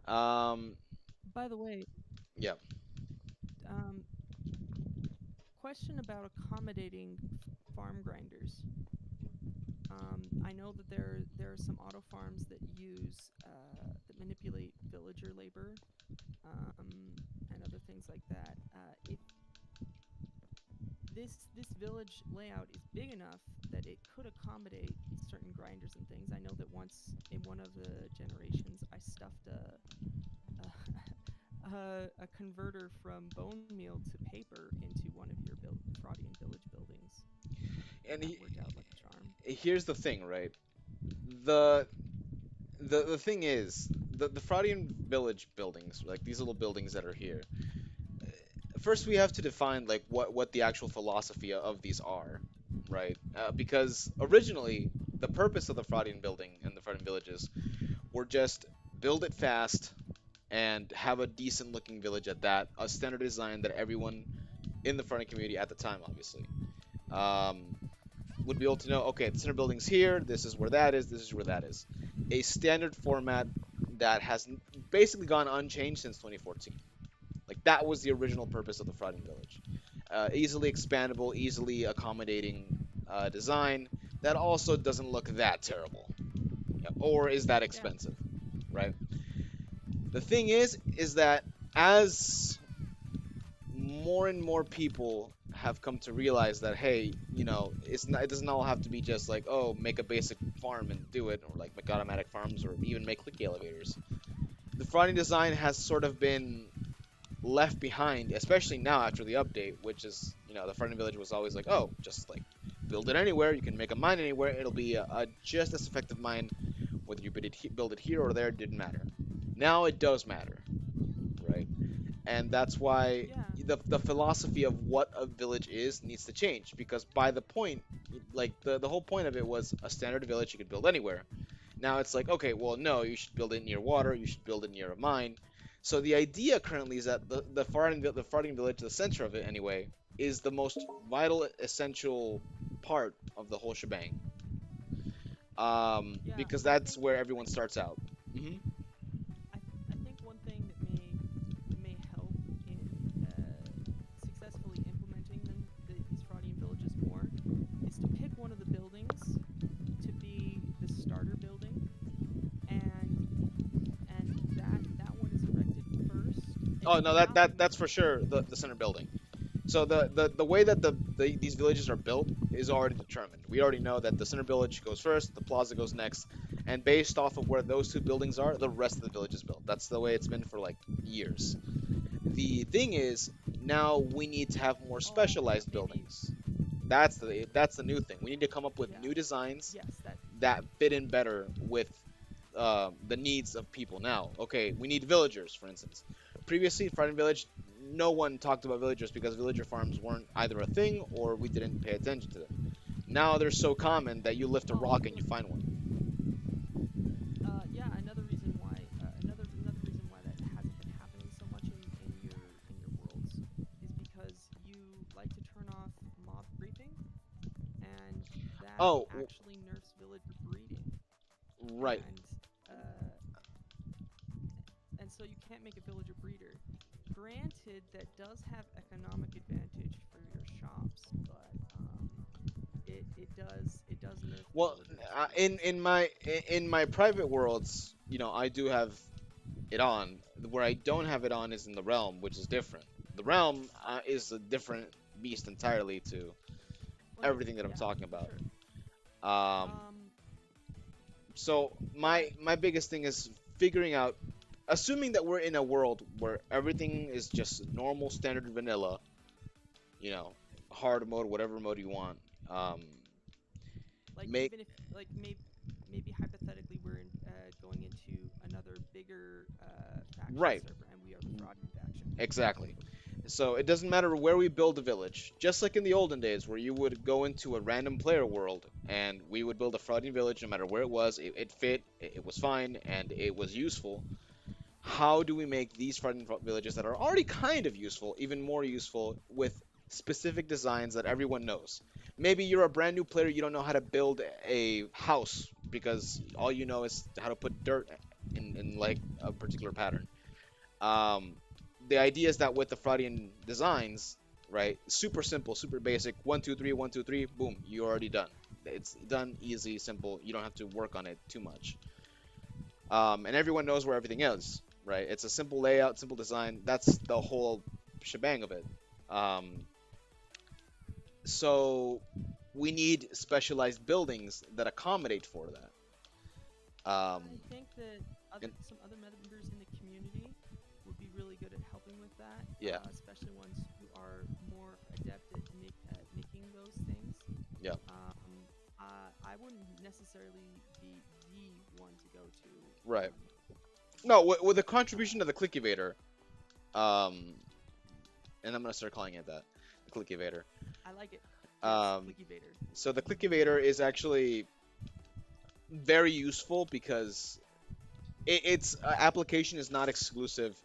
Um, By the way, yeah. um, question about accommodating farm grinders. I know that there are some auto farms that use that manipulate villager labor, and other things like that. If this village layout is big enough that it could accommodate certain grinders and things. I know that once in one of the generations, I stuffed a converter from bone meal to paper into one of your Fraughtian village buildings, and And that worked out like a charm. here's the thing, right? The the thing is, the Fraudian village buildings, like these little buildings that are here, first we have to define like what the actual philosophy of these are, right? Because originally the purpose of the Fraudian building and the Fraudian villages were just build it fast and have a decent looking village at that, a standard design that everyone in the Fraudian community at the time, obviously, um, would be able to know, okay, the center building's here, this is where that is, this is where that is. A standard format that has basically gone unchanged since 2014. Like that was the original purpose of the Fraudian Village. Easily expandable, easily accommodating design that also doesn't look that terrible, yeah, or is that Yeah, expensive, right? The thing is that as more and more people have come to realize that, hey, you know, it doesn't all have to be just like, oh, make a basic farm and do it, or like make automatic farms, or even make clicky elevators. The Fraudian design has sort of been left behind, especially now after the update, which is, you know, the Fraughtian village was always like, oh, just like build it anywhere, you can make a mine anywhere, it'll be a just as effective mine, whether you build it here or there, it didn't matter. Now it does matter, right? And that's why yeah, the philosophy of what a village is needs to change, because by the point, like the whole point of it was a standard village you could build anywhere. Now it's like, okay, well, no, you should build it near water, you should build it near a mine. So the idea currently is that the farming village, the center of it anyway, is the most vital, essential part of the whole shebang. yeah. Because I that's think where one everyone thing starts out. Hmm. I think one thing that may help in successfully implementing these Fraudian villages more is to pick one of the buildings to be the starter building, and that one is erected first, Oh and no, not that's for sure the center building. So the way that these villages are built is already determined. We already know that the center village goes first, the plaza goes next, and based off of where those two buildings are, the rest of the village is built. That's the way it's been for like years. The thing is, now we need to have more oh specialized maybe buildings. That's the new thing. We need to come up with yeah new designs yes that that fit in better with the needs of people now. Okay, we need villagers, for instance. Previously, Frightened Village, no one talked about villagers because villager farms weren't either a thing or we didn't pay attention to them. Now they're so common that you lift a oh rock and you find one. yeah, another reason why that hasn't been happening so much in your worlds is because you like to turn off mob creeping, and that Oh, actually nerfs villager breeding, right. and uh, and so you can't make a villager breeder. Granted, that does have economic advantage for your shops, but it does nerf the Well, villagers in breeding. my private worlds, you know, I do have it on. Where I don't have it on is in the realm, which is different. The realm is a different beast entirely to Well, everything that I'm yeah, talking for about. sure. Um, Um, so my but my biggest thing is figuring out, assuming that we're in a world where everything is just normal, standard vanilla, you know, hard mode, whatever mode you want. Um, like make even if like maybe hypothetically going into another bigger faction right, server, and we are the Fraudian faction. exactly. So it doesn't matter where we build a village, just like in the olden days where you would go into a random player world and we would build a Fraudian village no matter where it was. It fit, it was fine, and it was useful. how do we make these Fraughtian villages that are already kind of useful even more useful with specific designs that everyone knows? Maybe you're a brand new player, you don't know how to build a house because all you know is how to put dirt in like a particular pattern. Um, the idea is that with the Fraudian designs, right, super simple, super basic, 1 2 3 1 2 3, boom, you're already done. It's done, easy, simple. You don't have to work on it too much. And everyone knows where everything is, right? It's a simple layout, simple design. That's the whole shebang of it. Um, so we need specialized buildings that accommodate for that. I think that And some other members in the community would be really good at helping with that, yeah, especially ones who are more adept at making those things. yeah, I wouldn't necessarily be the one to go to. right. No, with the contribution of the Clickivator, um, and I'm gonna start calling it that, the Clickivator. I like it. Yes, Um, Clicky Vader. so the Clickivator is actually very useful because its application is not exclusive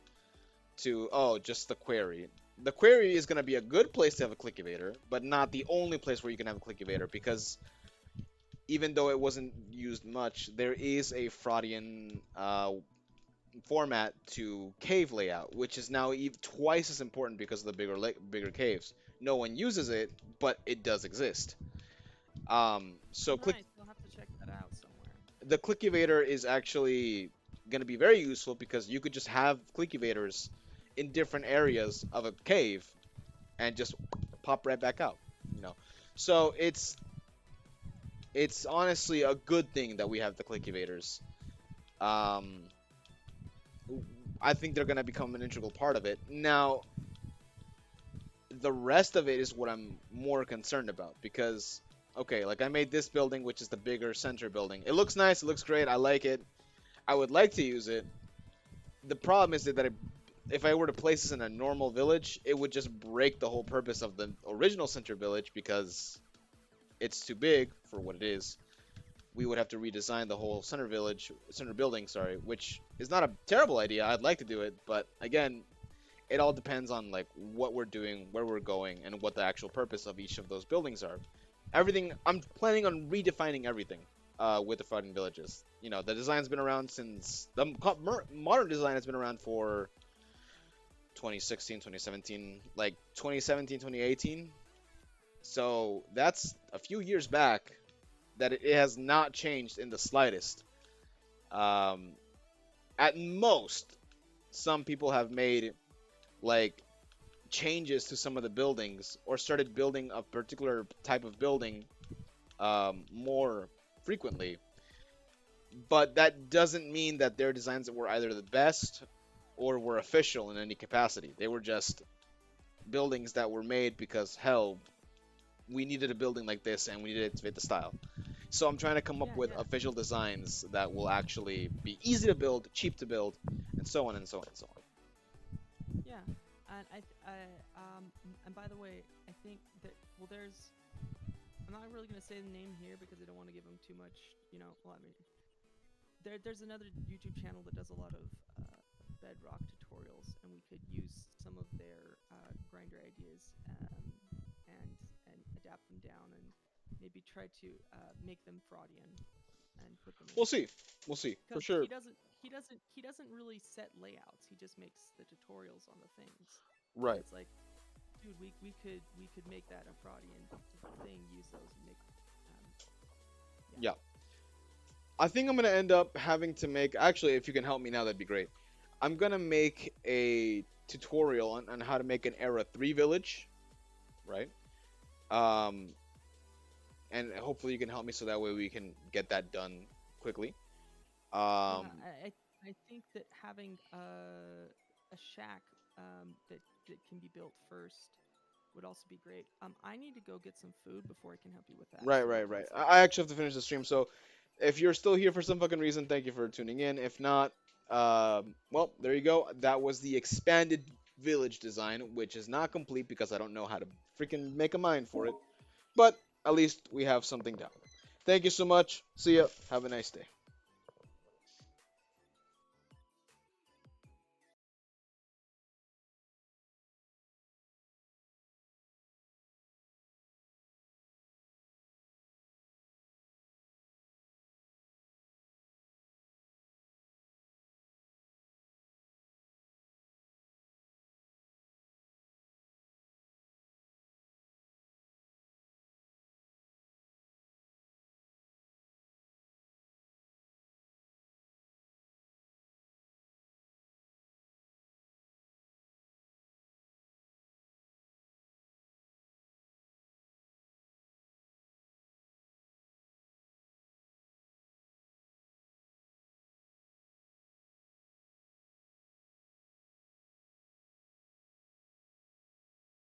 to just the query. The query is going to be a good place to have a Clickivator, but not the only place where you can have a Clickivator because even though it wasn't used much, there is a Fraudian format to cave layout, which is now twice as important because of the bigger caves. No one uses it, but it does exist. So Nice. We'll have to check that out somewhere. the Clickivator is actually going to be very useful because you could just have Clickivators in different areas of a cave and just pop right back out, you know. So it's honestly a good thing that we have the Clickivators. Um, I think they're going to become an integral part of it. Now, the rest of it is what I'm more concerned about because okay, like I made this building, which is the bigger center building. It looks nice, it looks great, I like it. I would like to use it. The problem is that if I were to place this in a normal village, it would just break the whole purpose of the original center village because it's too big for what it is. We would have to redesign the whole center building, sorry, which is not a terrible idea. I'd like to do it, but again, it all depends on like what we're doing, where we're going, and what the actual purpose of each of those buildings are. Everything I'm planning on redefining everything with the fighting villages. You know, the design's been around since the modern design has been around for 2016, 2017, like 2017, 2018. So that's a few years back that it has not changed in the slightest. Um, at most, some people have made like changes to some of the buildings or started building a particular type of building more frequently. But that doesn't mean that their designs were either the best or were official in any capacity. They were just buildings that were made because hell, we needed a building like this and we needed it to fit the style. So I'm trying to come up Yeah, with yeah, official designs that will actually be easy to build, cheap to build, and so on and so on and so on. yeah. And and by the way, I think that there's. I'm not really gonna say the name here because I don't want to give them too much. Well, I mean, there's another YouTube channel that does a lot of bedrock tutorials, and we could use some of their grinder ideas and adapt them down and maybe try to make them Fraudian and put them in. We'll see. We'll see for Because sure. he doesn't really set layouts. He just makes the tutorials on the things. And Right. it's like, dude, we could make that a Fraudian thing. Use those and make. Yeah. Yeah. I think I'm gonna end up having to make. Actually, if you can help me now, that'd be great. I'm gonna make a tutorial on how to make an Era 3 village, right? Um, and hopefully you can help me so that way we can get that done quickly. Yeah, Um, I think that having a shack that can be built first would also be great. I need to go get some food before I can help you with that. right, So right, right. let's. I actually have to finish the stream, so if you're still here for some fucking reason, thank you for tuning in. If not, well, there you go. That was the expanded village design, which is not complete because I don't know how to freaking make a mind for it. But at least we have something down. Thank you so much. See ya. Have a nice day.